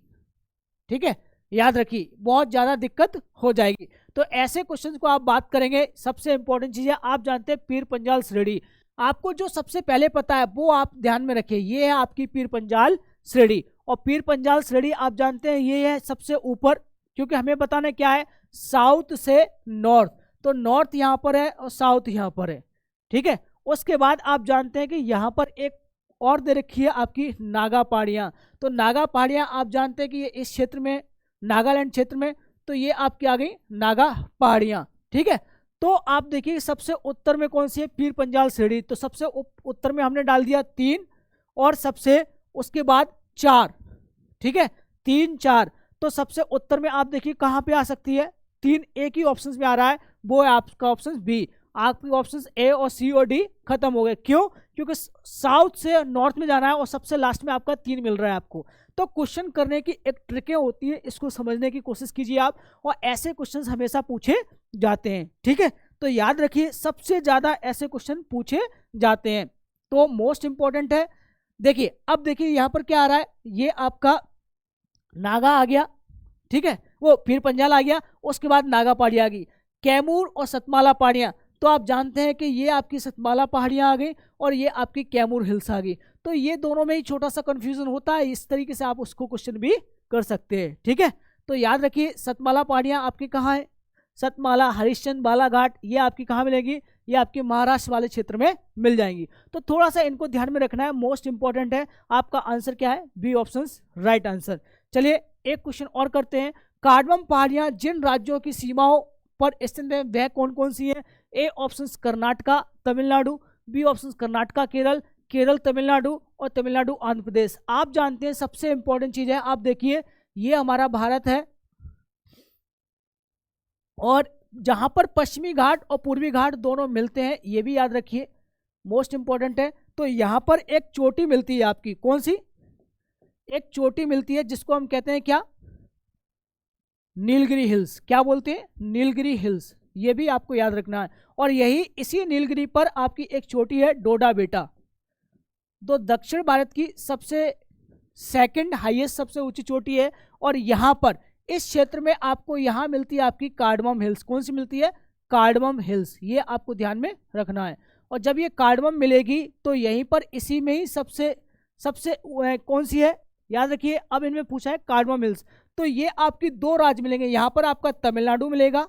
ठीक है, याद रखिए बहुत ज्यादा दिक्कत हो जाएगी। तो ऐसे क्वेश्चंस को आप बात करेंगे। सबसे इंपॉर्टेंट चीज है, आप जानते हैं पीर पंजाल श्रेणी, आपको जो सबसे पहले पता है वो आप ध्यान में रखिए, ये है आपकी पीर पंजाल श्रेणी। और पीर पंजाल श्रेणी आप जानते हैं ये है सबसे ऊपर, क्योंकि हमें बताना क्या है, साउथ से नॉर्थ, तो नॉर्थ यहाँ पर है और साउथ यहाँ पर है, ठीक है। उसके बाद आप जानते हैं कि यहाँ पर एक और दे रखी है आपकी नागा पहाड़ियाँ। तो नागा पहाड़ियाँ आप जानते हैं कि ये इस क्षेत्र में, नागालैंड क्षेत्र में, तो ये आपकी आ गई नागा पहाड़ियाँ, ठीक है। तो आप देखिए सबसे उत्तर में कौन सी है, पीर पंजाल श्रेणी। तो सबसे उत्तर में हमने डाल दिया 3 और सबसे उसके बाद 4, ठीक है, 3 4। तो सबसे उत्तर में आप देखिए कहाँ पे आ सकती है, 3 एक ही ऑप्शन में आ रहा है, वो है आपका ऑप्शन बी। आपके ऑप्शन ए और सी और डी खत्म हो गए। क्यों? क्योंकि साउथ से नॉर्थ में जाना है और सबसे लास्ट में आपका 3 मिल रहा है आपको। तो क्वेश्चन करने की एक ट्रिकें होती है, इसको समझने की कोशिश कीजिए आप, और ऐसे क्वेश्चन हमेशा पूछे जाते हैं, ठीक है। तो याद रखिए सबसे ज्यादा ऐसे क्वेश्चन पूछे जाते हैं, तो मोस्ट इंपॉर्टेंट है। देखिए अब देखिए यहाँ पर क्या आ रहा है, ये आपका नागा आ गया, ठीक है, वो पीर पंजाल आ गया, उसके बाद नागा पहाड़ियाँ आ गई, कैमूर और सतमाला पहाड़ियाँ। तो आप जानते हैं कि ये आपकी सतमाला पहाड़ियाँ आ गई और ये आपकी कैमूर हिल्स आ गई। तो ये दोनों में ही छोटा सा कंफ्यूजन होता है, इस तरीके से आप उसको क्वेश्चन भी कर सकते हैं, ठीक है। तो याद रखिए सतमाला पहाड़ियाँ आपकी कहाँ है, सतमाला, हरिश्चंद्र, बालाघाट, ये आपकी कहाँ मिलेगी, ये आपके महाराष्ट्र वाले क्षेत्र में मिल जाएंगी। तो थोड़ा सा इनको ध्यान में रखना है, मोस्ट इंपॉर्टेंट है। आपका आंसर क्या है, बी ऑप्शन राइट आंसर। चलिए एक क्वेश्चन और करते हैं, कार्डमम पहाड़ियाँ जिन राज्यों की सीमाओं पर स्थित है वह कौन कौन सी है। A option Karnataka Tamil Nadu, B option Karnataka Kerala, Kerala Tamil Nadu और तमिलनाडु आंध्र प्रदेश। आप जानते हैं सबसे इंपॉर्टेंट चीज है, आप देखिए ये हमारा भारत है और जहां पर पश्चिमी घाट और पूर्वी घाट दोनों मिलते हैं, ये भी याद रखिए, मोस्ट इंपॉर्टेंट है। तो यहां पर एक चोटी मिलती है आपकी, कौन सी, एक चोटी मिलती है जिसको हम कहते हैं क्या, नीलगिरी हिल्स। क्या बोलते हैं, नीलगिरी हिल्स, ये भी आपको याद रखना है। और यही इसी नीलगिरी पर आपकी एक चोटी है डोडा बेटा, तो दक्षिण भारत की सबसे सेकंड हाईएस्ट सबसे ऊंची चोटी है। और यहाँ पर इस क्षेत्र में आपको यहाँ मिलती है आपकी कार्डमम हिल्स। कौन सी मिलती है, कार्डमम हिल्स, ये आपको ध्यान में रखना है। और जब ये कार्डमम मिलेगी तो यहीं पर इसी में ही सबसे कौन सी है, याद रखिए। अब इनमें पूछा है कार्डमम हिल्स, तो ये आपकी 2 राज्य मिलेंगे, यहाँ पर आपका तमिलनाडु मिलेगा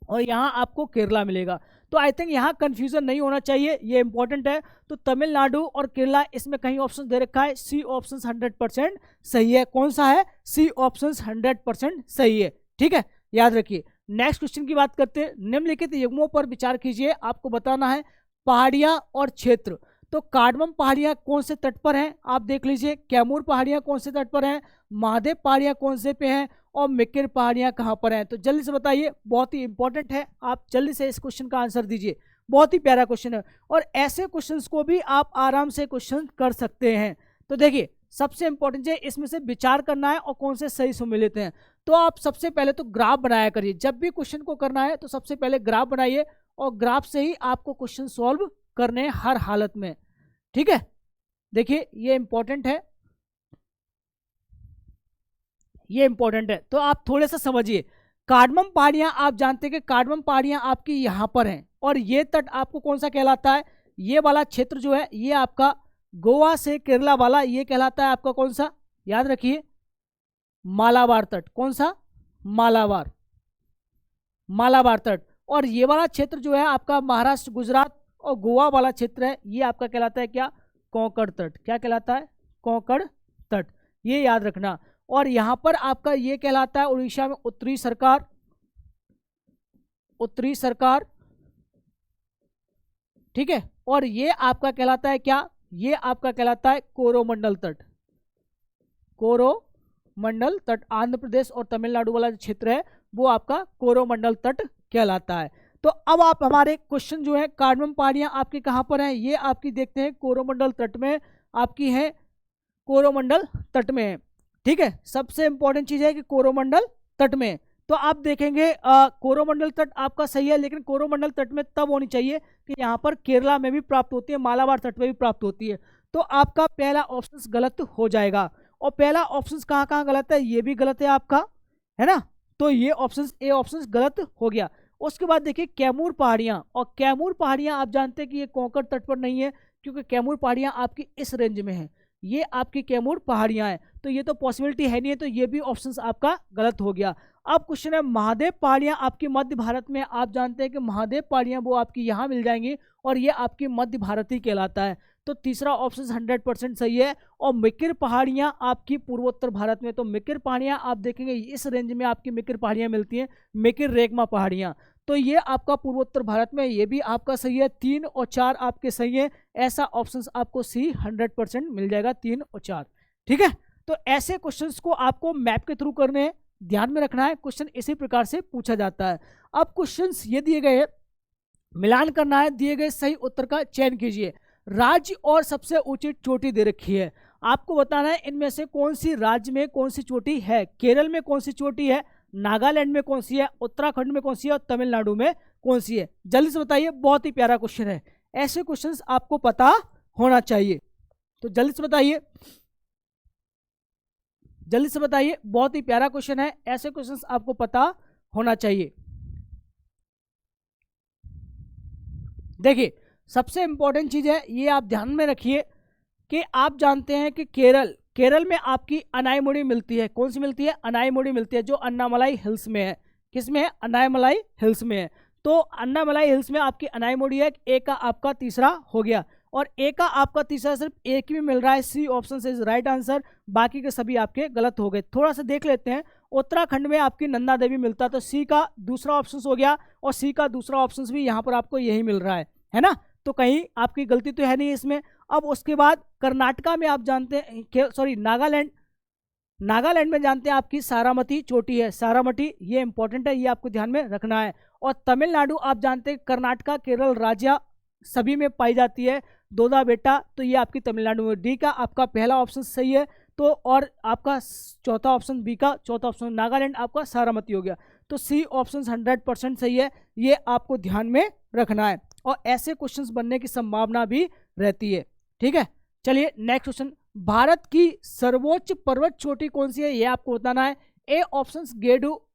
और यहाँ आपको केरला मिलेगा। तो आई थिंक यहाँ कंफ्यूजन नहीं होना चाहिए, ये इंपॉर्टेंट है। तो तमिलनाडु और केरला, इसमें कहीं ऑप्शन दे रखा है, सी ऑप्शन 100% सही है। कौन सा है, सी ऑप्शन 100% सही है, ठीक है, याद रखिए। नेक्स्ट क्वेश्चन की बात करते हैं, निम्नलिखित युग्मों पर विचार कीजिए, आपको बताना है पहाड़ियाँ और क्षेत्र। तो कार्डमम पहाड़ियाँ कौन से तट पर हैं, आप देख लीजिए, कैमूर पहाड़ियाँ कौन से तट पर हैं, महादेव पहाड़ियाँ कौन से पे हैं, और मिकिर पहाड़ियाँ कहाँ पर हैं। तो जल्दी से बताइए, बहुत ही इंपॉर्टेंट है, आप जल्दी से इस क्वेश्चन का आंसर दीजिए, बहुत ही प्यारा क्वेश्चन है। और ऐसे क्वेश्चंस को भी आप आराम से क्वेश्चन कर सकते हैं। तो देखिए सबसे इंपॉर्टेंट है इसमें से विचार करना है और कौन से सही सुमेलित हैं। तो आप सबसे पहले तो ग्राफ बनाया करिए, जब भी क्वेश्चन को करना है तो सबसे पहले ग्राफ बनाइए और ग्राफ से ही आपको क्वेश्चन सॉल्व करने हर हालत में। ठीक है, देखिए ये इंपॉर्टेंट है, ये इंपॉर्टेंट है, तो आप थोड़े सा समझिए। कार्डमम पहाड़ियां आप जानते हैं कि कार्डमम पहाड़ियां आपकी यहां पर हैं, और ये तट आपको कौन सा कहलाता है, ये वाला क्षेत्र जो है ये आपका गोवा से केरला वाला ये कहलाता है आपका कौन सा, याद रखिए मालाबार तट। कौन सा, मालाबार, मालाबार तट। और ये वाला क्षेत्र जो है आपका महाराष्ट्र गुजरात और गोवा वाला क्षेत्र है, ये आपका कहलाता है क्या, कोंकण तट। क्या कहलाता है, कोंकण तट, ये याद रखना। और यहां पर आपका ये कहलाता है उड़ीसा में उत्तरी सरकार, उत्तरी सरकार। ठीक है, और ये आपका कहलाता है क्या, ये आपका कहलाता है कोरोमंडल तट, कोरोमंडल तट। आंध्र प्रदेश और तमिलनाडु वाला जो क्षेत्र है वो आपका कोरोमंडल तट कहलाता है। तो अब आप हमारे क्वेश्चन जो है कार्डमम पहाड़ियां आपकी कहां पर हैं, ये आपकी देखते हैं कोरोमंडल तट में आपकी है, कोरोमंडल तट में है। ठीक है, सबसे इंपॉर्टेंट चीज है कि कोरोमंडल तट में। तो आप देखेंगे कोरोमंडल तट आपका सही है, लेकिन कोरोमंडल तट में तब होनी चाहिए कि यहाँ पर केरला में भी प्राप्त होती है, मालाबार तट में भी प्राप्त होती है। तो आपका पहला ऑप्शन गलत हो जाएगा। और पहला ऑप्शन कहाँ कहाँ गलत है, ये भी गलत है आपका, है ना। तो ये ऑप्शन ए ऑप्शन गलत हो गया। उसके बाद देखिए कैमूर पहाड़ियाँ, और कैमूर पहाड़ियाँ आप जानते हैं कि ये कोंकण तट पर नहीं है, क्योंकि कैमूर पहाड़ियाँ आपकी इस रेंज में है, ये आपकी कैमूर पहाड़ियाँ हैं, तो ये तो पॉसिबिलिटी है नहीं है, तो ये भी ऑप्शन आपका गलत हो गया। अब क्वेश्चन है महादेव पहाड़ियाँ आपकी मध्य भारत में, आप जानते हैं कि महादेव पहाड़ियाँ वो आपकी यहाँ मिल जाएंगी, और ये आपकी मध्य भारत ही कहलाता है। तो तीसरा ऑप्शन 100% सही है। और मिकिर पहाड़ियाँ आपकी पूर्वोत्तर भारत में, तो मिकिर पहाड़ियाँ आप देखेंगे इस रेंज में आपकी मिकिर पहाड़ियाँ मिलती हैं, मिकिर रेगमा पहाड़ियाँ। तो ये आपका पूर्वोत्तर भारत में, ये भी आपका सही है। 3 और 4 आपके सही है, ऐसा ऑप्शन आपको सी 100% मिल जाएगा, 3 और 4। ठीक है, तो ऐसे क्वेश्चंस को आपको मैप के थ्रू करने हैं, ध्यान में रखना है, क्वेश्चन इसी प्रकार से पूछा जाता है। अब क्वेश्चंस ये दिए गए, मिलान करना है, दिए गए सही उत्तर का चयन कीजिए। राज्य और सबसे ऊंची चोटी दे रखी है, आपको बताना है इनमें से कौन सी राज्य में कौन सी चोटी है। केरल में कौन सी चोटी है, नागालैंड में कौन सी है, उत्तराखंड में कौन सी है, और तमिलनाडु में कौन सी है। जल्दी से बताइए, बहुत ही प्यारा क्वेश्चन है, ऐसे क्वेश्चंस आपको पता होना चाहिए, तो जल्दी से बताइए, जल्दी से बताइए, बहुत ही प्यारा क्वेश्चन है, ऐसे क्वेश्चंस आपको पता होना चाहिए। देखिए सबसे इंपॉर्टेंट चीज है, ये आप ध्यान में रखिए कि आप जानते हैं कि केरल में आपकी अनाईमुड़ी मिलती है। कौन सी मिलती है, अनाईमुड़ी मिलती है, जो अन्नामलाई हिल्स में है। किस में है, अनाईमलाई हिल्स में है। तो अन्नामलाई हिल्स में आपकी अनाईमुड़ी है। ए का आपका तीसरा हो गया, और ए का आपका तीसरा सिर्फ एक ही में मिल रहा है, C option is right answer, बाकी के सभी आपके गलत हो गए। थोड़ा सा देख लेते हैं, उत्तराखंड में आपकी नंदा देवी मिलता है, तो सी का दूसरा ऑप्शन हो गया, और सी का दूसरा ऑप्शन भी यहाँ पर आपको यही मिल रहा है ना, तो कहीं आपकी गलती तो है नहीं इसमें। अब उसके बाद कर्नाटका में आप जानते हैं, सॉरी नागालैंड में जानते हैं आपकी सारामती चोटी है, सारामती, ये इंपॉर्टेंट है, ये आपको ध्यान में रखना है। और तमिलनाडु आप जानते हैं, कर्नाटका केरल राज्य सभी में पाई जाती है, दोदा बेटा, तो ये आपकी तमिलनाडु में। डी का आपका पहला ऑप्शन सही है, तो और आपका चौथा ऑप्शन, बी का चौथा ऑप्शन नागालैंड आपका सारामती हो गया, तो सी ऑप्शन 100% सही है, ये आपको ध्यान में रखना है, और ऐसे क्वेश्चंस बनने की संभावना भी रहती है। ठीक है, चलिए नेक्स्ट क्वेश्चन, भारत की सर्वोच्च पर्वत चोटी कौन सी है, ये आपको बताना है। A option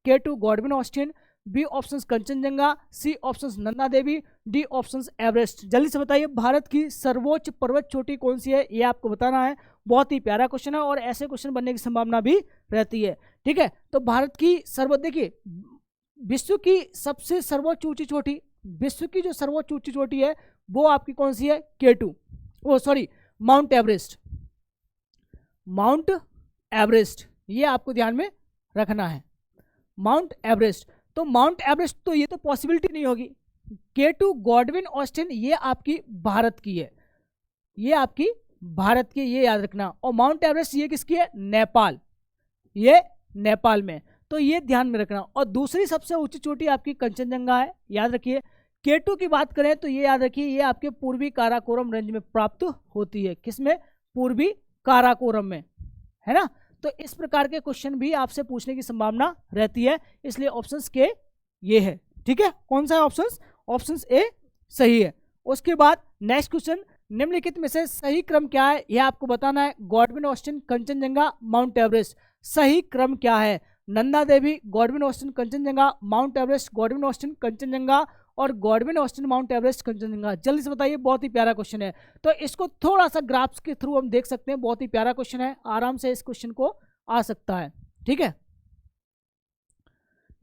K2 Godwin Austen, B option Kanchenjunga, C option Nanda Devi, D option Everest. जल्दी से बताइए, भारत की सर्वोच्च पर्वत चोटी कौन सी है, ये आपको बताना है। बहुत ही प्यारा क्वेश्चन है, और ऐसे क्वेश्चन बनने की संभावना भी रहती है। ठीक है, तो भारत की देखिए विश्व की सबसे सर्वोच्च ऊंची चोटी, विश्व की जो सर्वोच्च ऊंची चोटी है वो आपकी कौन सी है, K2, oh sorry mount Everest, mount Everest, ये आपको ध्यान में रखना है, माउंट एवरेस्ट। तो माउंट एवरेस्ट तो ये तो पॉसिबिलिटी नहीं होगी। K2 गॉडविन ऑस्टिन ये आपकी भारत की है, ये आपकी भारत की, ये याद रखना। और माउंट एवरेस्ट ये किसकी है, नेपाल, ये नेपाल में, तो ये ध्यान में रखना। और दूसरी सबसे ऊंची चोटी आपकी कंचनजंगा है, याद रखिए। K2 की बात करें तो ये याद रखिए, ये आपके पूर्वी काराकोरम रेंज में प्राप्त होती है, किसमें, पूर्वी काराकोरम में, है ना। तो इस प्रकार के क्वेश्चन भी आपसे पूछने की संभावना रहती है, इसलिए ऑप्शन के ये है। ठीक है, कौन सा है ऑप्शन ए सही है। उसके बाद नेक्स्ट क्वेश्चन, निम्नलिखित में से सही क्रम क्या है, यह आपको बताना है। Godwin Austen, Kanchenjunga, mount Everest, सही क्रम क्या है? Nanda Devi, Godwin Austen, Kanchenjunga, mount Everest, Godwin Austen, Kanchenjunga और Godwin Austen, mount Everest, Kanchenjunga. जल्दी से बताइए, बहुत ही प्यारा क्वेश्चन है। तो इसको थोड़ा सा ग्राफ्स के थ्रू हम देख सकते हैं, बहुत ही प्यारा क्वेश्चन है, आराम से इस क्वेश्चन को आ सकता है। ठीक है,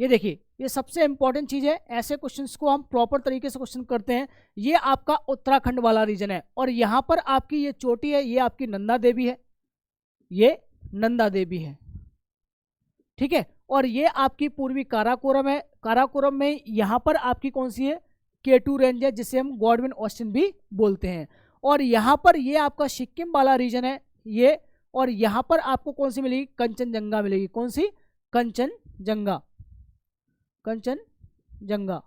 ये देखिए, ये सबसे इंपॉर्टेंट चीज है, ऐसे क्वेश्चंस को हम प्रॉपर तरीके से क्वेश्चन करते हैं। ये आपका उत्तराखंड वाला रीजन है और यहां पर आपकी ये चोटी है, ये आपकी नंदा देवी है, ये नंदा देवी है। ठीक है, और ये आपकी पूर्वी काराकोरम है। काराकोरम में यहां पर आपकी कौन सी है? K2 रेंज है, जिसे हम गॉडविन ऑस्टिन भी बोलते हैं। और यहां पर ये आपका सिक्किम वाला रीजन है ये, और यहां पर आपको कौन सी मिलेगी? कंचनजंगा मिलेगी। कौन सी? कंचनजंगा, कंचनजंगा।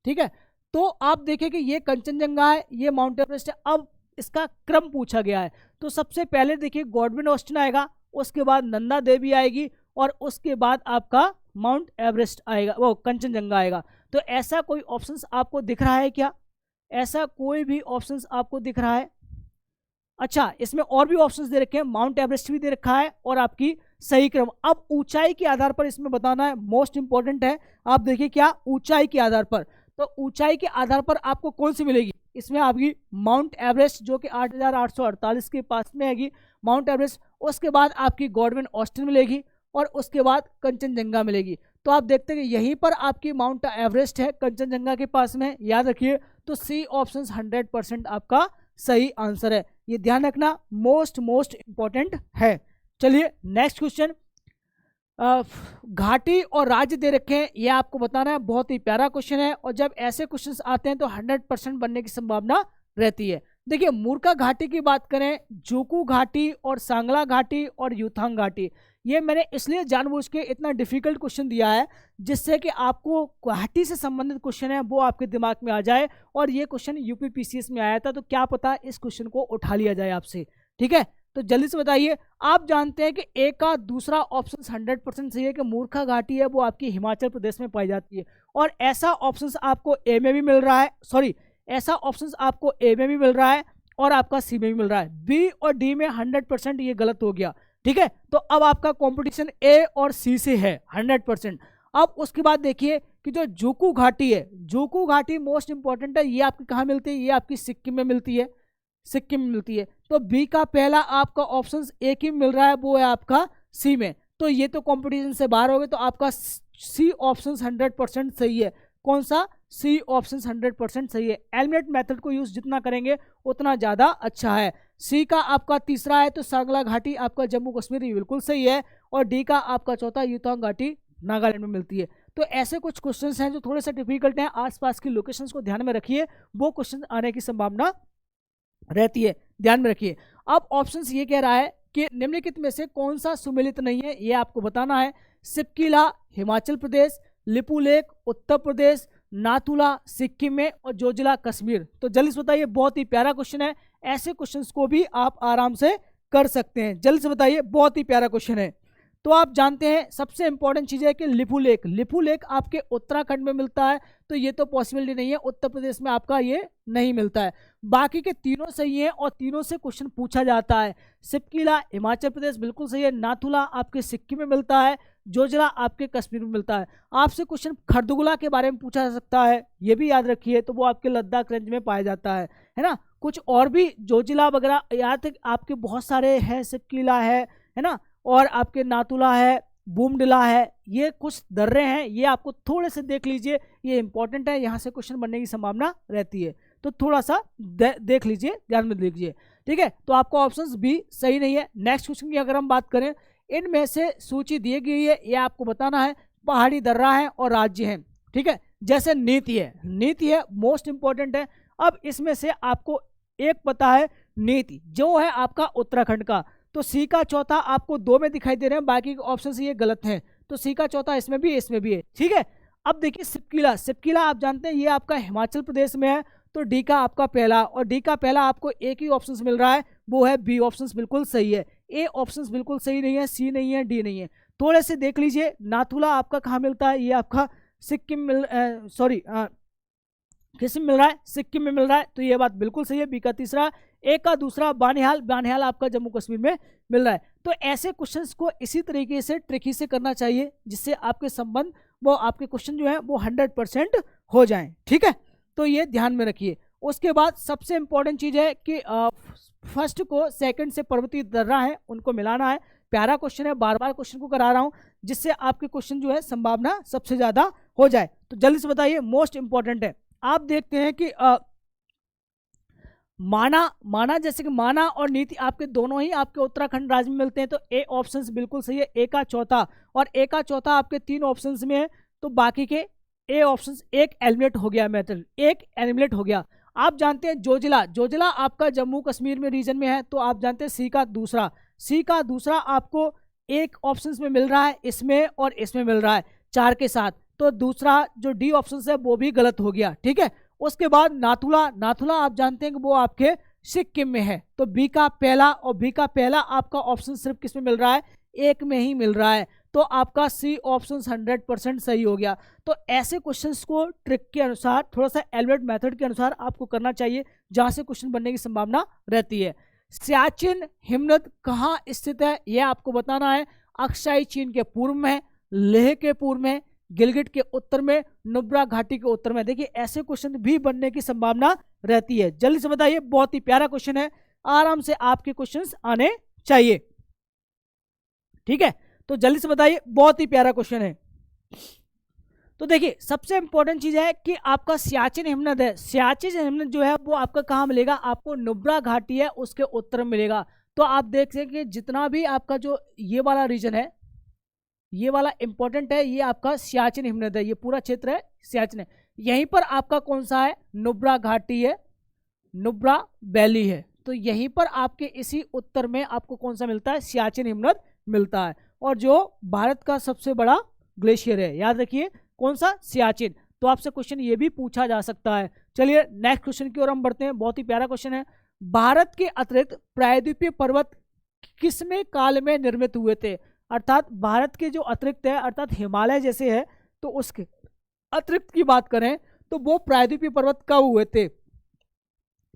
ठीक है, तो आप देखें कि ये कंचनजंगा है, ये माउंट एवरेस्ट है। अब इसका क्रम पूछा गया है, तो सबसे पहले देखिए गॉडविन ऑस्टिन आएगा, उसके बाद नंदा देवी आएगी और उसके बाद आपका माउंट एवरेस्ट आएगा, वो कंचनजंगा आएगा। तो ऐसा कोई ऑप्शंस आपको दिख रहा है क्या? ऐसा कोई भी ऑप्शंस आपको दिख रहा है? अच्छा, इसमें और भी ऑप्शंस दे रखे हैं, माउंट एवरेस्ट भी दे रखा है और आपकी सही क्रम। अब ऊंचाई के आधार पर इसमें बताना है, मोस्ट इंपॉर्टेंट है। आप देखिए क्या, ऊंचाई के आधार पर, तो ऊंचाई के आधार पर आपको कौन सी मिलेगी? इसमें आपकी माउंट एवरेस्ट जो कि 8,848 के पास में आएगी, माउंट एवरेस्ट। उसके बाद आपकी गॉडविन ऑस्टिन मिलेगी और उसके बाद कंचनजंगा मिलेगी। तो आप देखते हैं कि यहीं पर आपकी माउंट एवरेस्ट है कंचनजंगा के पास में, याद रखिए। तो सी ऑप्शन 100% आपका सही आंसर है, ये ध्यान रखना, मोस्ट इंपॉर्टेंट है। चलिए नेक्स्ट क्वेश्चन, घाटी और राज्य दे रखे हैं, ये आपको बताना है, बहुत ही प्यारा क्वेश्चन है। और जब ऐसे क्वेश्चंस आते हैं तो 100% बनने की संभावना रहती है। देखिए, मूर्खा घाटी की बात करें, जोकू घाटी और सांगला घाटी और यूथांग घाटी, ये मैंने इसलिए जानबूझ के इतना डिफिकल्ट क्वेश्चन दिया है जिससे कि आपको घाटी से संबंधित क्वेश्चन है वो आपके दिमाग में आ जाए। और ये क्वेश्चन यूपीपीसीएस में आया था, तो क्या पता इस क्वेश्चन को उठा लिया जाए आपसे। ठीक है, तो जल्दी से बताइए, आप जानते हैं कि ए का दूसरा ऑप्शन 100% सही है कि मूर्खा घाटी है वो आपकी हिमाचल प्रदेश में पाई जाती है। और ऐसा ऑप्शन आपको ए में भी मिल रहा है, सॉरी, ऐसा ऑप्शन आपको ए में भी मिल रहा है और आपका सी में भी मिल रहा है। बी और डी में 100% ये गलत हो गया। ठीक है, तो अब आपका कंपटीशन ए और सी से है 100%। अब उसके बाद देखिए कि जो जोकू घाटी है, जोकू घाटी मोस्ट इंपॉर्टेंट है, ये आपकी कहाँ मिलती है? ये आपकी सिक्किम में मिलती है, सिक्किम में मिलती है। तो बी का पहला आपका ऑप्शन एक ही मिल रहा है, वो है आपका सी में। तो ये तो कंपटीशन से बाहर हो गए, तो आपका सी ऑप्शन 100% सही है। कौन सा? सी ऑप्शन 100% सही है। एलिमिनेट मेथड को यूज जितना करेंगे उतना ज्यादा अच्छा है। सी का आपका तीसरा है तो सांगला घाटी आपका जम्मू कश्मीर, ये बिल्कुल सही है। और डी का आपका चौथा यूथांग घाटी नागालैंड में मिलती है। तो ऐसे कुछ क्वेश्चंस हैं जो थोड़े से डिफिकल्ट हैं, आसपास की लोकेशंस को ध्यान में रखिए, वो क्वेश्चन आने की संभावना रहती है, ध्यान में रखिए। अब ऑप्शंस ये कह रहा है कि निम्नलिखित में से कौन सा सुमेलित नहीं है, ये आपको बताना है। सिपकिला हिमाचल प्रदेश, लिपुलेख उत्तर प्रदेश, नाथुला सिक्किम में और जोजिला कश्मीर। तो जल्दी से बताइए, बहुत ही प्यारा क्वेश्चन है, ऐसे क्वेश्चंस को भी आप आराम से कर सकते हैं। जल्दी से बताइए, बहुत ही प्यारा क्वेश्चन है। तो आप जानते हैं सबसे इंपॉर्टेंट चीज है कि लिपुलेख, लिपुलेख आपके उत्तराखंड में मिलता है, तो ये तो पॉसिबिलिटी नहीं है, उत्तर प्रदेश में आपका ये नहीं मिलता है। बाकी के तीनों सही हैं और तीनों से क्वेश्चन पूछा जाता है। सिपकिला हिमाचल प्रदेश बिल्कुल सही है, नाथुला आपके सिक्किम में मिलता है, जोजिला आपके कश्मीर में मिलता है। आपसे क्वेश्चन खरदुगला के बारे में पूछा जा सकता है, ये भी याद रखिए, तो वो आपके लद्दाख रेंज में पाया जाता है ना। कुछ और भी जोजिला वगैरह याद है, आपके बहुत सारे हैं, सिपकिला है ना, और आपके नाथुला है, बूमडिला है, ये कुछ दर्रे हैं, ये आपको थोड़े से देख लीजिए, ये इंपॉर्टेंट है, यहाँ से क्वेश्चन बनने की संभावना रहती है, तो थोड़ा सा देख लीजिए, ध्यान में लीजिए। ठीक है, तो आपका ऑप्शन बी सही नहीं है। नेक्स्ट क्वेश्चन की अगर हम बात करें, इनमें से सूची दी गई है, ये आपको बताना है, पहाड़ी दर्रा है और राज्य है। ठीक है, जैसे नीति है, नीति है मोस्ट इंपॉर्टेंट है। अब इसमें से आपको एक पता है, नीति जो है आपका उत्तराखंड का, तो सी का चौथा आपको 2 में दिखाई दे रहे हैं, बाकी ऑप्शन ये गलत हैं, तो सी का चौथा इसमें भी है। ठीक है, अब देखिए सिपकिला, सिपकिला आप जानते हैं ये आपका हिमाचल प्रदेश में है, तो डी का आपका पहला, और डी का पहला आपको एक ही ऑप्शन मिल रहा है, वो है बी ऑप्शन बिल्कुल सही है। ए ऑप्शन बिल्कुल सही नहीं है, सी नहीं है, डी नहीं है, थोड़े से देख लीजिए। नाथुला आपका कहाँ मिलता है? ये आपका सिक्किम सॉरी किस में मिल रहा है? सिक्किम में मिल रहा है, तो ये बात बिल्कुल सही है। बी का तीसरा। ए का दूसरा बानिहाल, बानिहाल आपका जम्मू कश्मीर में मिल रहा है। तो ऐसे क्वेश्चंस को इसी तरीके से ट्रिकी से करना चाहिए जिससे आपके संबंध वो आपके क्वेश्चन जो है वो 100% हो जाएं, ठीक है। तो ये ध्यान में रखिए। उसके बाद सबसे इंपॉर्टेंट चीज है कि फर्स्ट को सेकंड से पर्वतीय दर्रा है उनको मिलाना है। प्यारा क्वेश्चन है, बार बार क्वेश्चन को करा रहा हूं जिससे आपके क्वेश्चन जो है संभावना सबसे ज्यादा हो जाए। तो जल्दी से बताइए, मोस्ट इंपॉर्टेंट है। आप देखते हैं कि माना जैसे कि माना और नीति आपके दोनों ही आपके उत्तराखंड राज्य में मिलते हैं, तो ए ऑप्शंस बिल्कुल सही है। ए का चौथा और ए का चौथा आपके 3 ऑप्शंस में है, तो बाकी के ए ऑप्शंस एक एलिमिनेट हो गया, मेथड एक एलिमिनेट हो गया। आप जानते हैं जोजिला, जोजिला आपका जम्मू कश्मीर में रीजन में है, तो आप जानते हैं सी का दूसरा, सी का दूसरा आपको एक ऑप्शंस में मिल रहा है, इसमें और इसमें मिल रहा है 4 के साथ, तो दूसरा जो डी ऑप्शन है वो भी गलत हो गया, ठीक है। उसके बाद नाथुला, नाथुला आप जानते हैं कि वो आपके सिक्किम में है, तो बी का पहला और बी का पहला आपका ऑप्शन सिर्फ किस में मिल रहा है? एक में ही मिल रहा है, तो आपका सी ऑप्शन 100% सही हो गया। तो ऐसे क्वेश्चंस को ट्रिक के अनुसार थोड़ा सा एलिमिनेट मेथड के अनुसार आपको करना चाहिए जहां से क्वेश्चन बनने की संभावना रहती है। सियाचिन हिमनद कहाँ स्थित है यह आपको बताना है। अक्साई चीन के पूर्व में, लेह के पूर्व में, गिलगिट के उत्तर में, नुब्रा घाटी के उत्तर में। देखिए ऐसे क्वेश्चन भी बनने की संभावना रहती है। जल्दी से बताइए, बहुत ही प्यारा क्वेश्चन है, आराम से आपके क्वेश्चंस आने चाहिए, ठीक है। तो जल्दी से बताइए, बहुत ही प्यारा क्वेश्चन है। तो देखिए सबसे इंपॉर्टेंट चीज है कि आपका सियाचिन हिमनद है, सियाचिन हिमनद जो है वो आपका कहाँ मिलेगा? आपको नुब्रा घाटी है उसके उत्तर में मिलेगा। तो आप देख सकते हैं कि जितना भी आपका जो ये वाला रीजन है, ये वाला इंपॉर्टेंट है, ये आपका सियाचिन हिमनद है, ये पूरा क्षेत्र है सियाचिन है। यहीं पर आपका कौन सा है? नुब्रा घाटी है, नुब्रा वैली है, तो यहीं पर आपके इसी उत्तर में आपको कौन सा मिलता है? सियाचिन हिमनद मिलता है, और जो भारत का सबसे बड़ा ग्लेशियर है, याद रखिए कौन सा? सियाचिन। तो आपसे क्वेश्चन ये भी पूछा जा सकता है। चलिए नेक्स्ट क्वेश्चन की ओर हम बढ़ते हैं, बहुत ही प्यारा क्वेश्चन है। भारत के अतिरिक्त प्रायद्वीपीय पर्वत किसमें काल में निर्मित हुए थे? अर्थात भारत के जो अतिरिक्त है, अर्थात हिमालय जैसे है, तो उसके अतिरिक्त की बात करें तो वो प्रायद्वीपीय पर्वत कब हुए थे?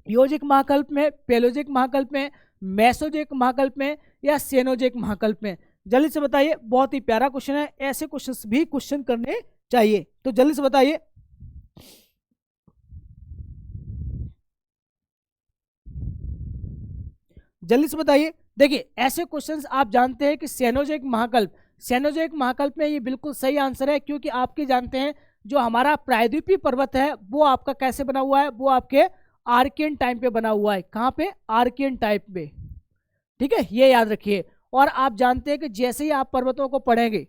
योजिक महाकल्प में, पेलोजिक महाकल्प में, मेसोजिक महाकल्प में, या सेनोजिक महाकल्प में? जल्दी से बताइए, बहुत ही प्यारा क्वेश्चन है, ऐसे क्वेश्चंस भी क्वेश्चन करने चाहिए, तो जल्दी से बताइए। जल्दी से बताइए। देखिए ऐसे क्वेश्चंस आप जानते हैं कि सेनोजिक महाकल्प, सेनोजिक महाकल्प में ये बिल्कुल सही आंसर है, क्योंकि आपके जानते हैं जो हमारा प्रायद्वीपीय पर्वत है वो आपका कैसे बना हुआ है? वो आपके आर्कियन टाइम पे बना हुआ है। कहाँ पे? आर्कियन टाइप पे, ठीक है, ये याद रखिए। और आप जानते हैं कि जैसे ही आप पर्वतों को पढ़ेंगे,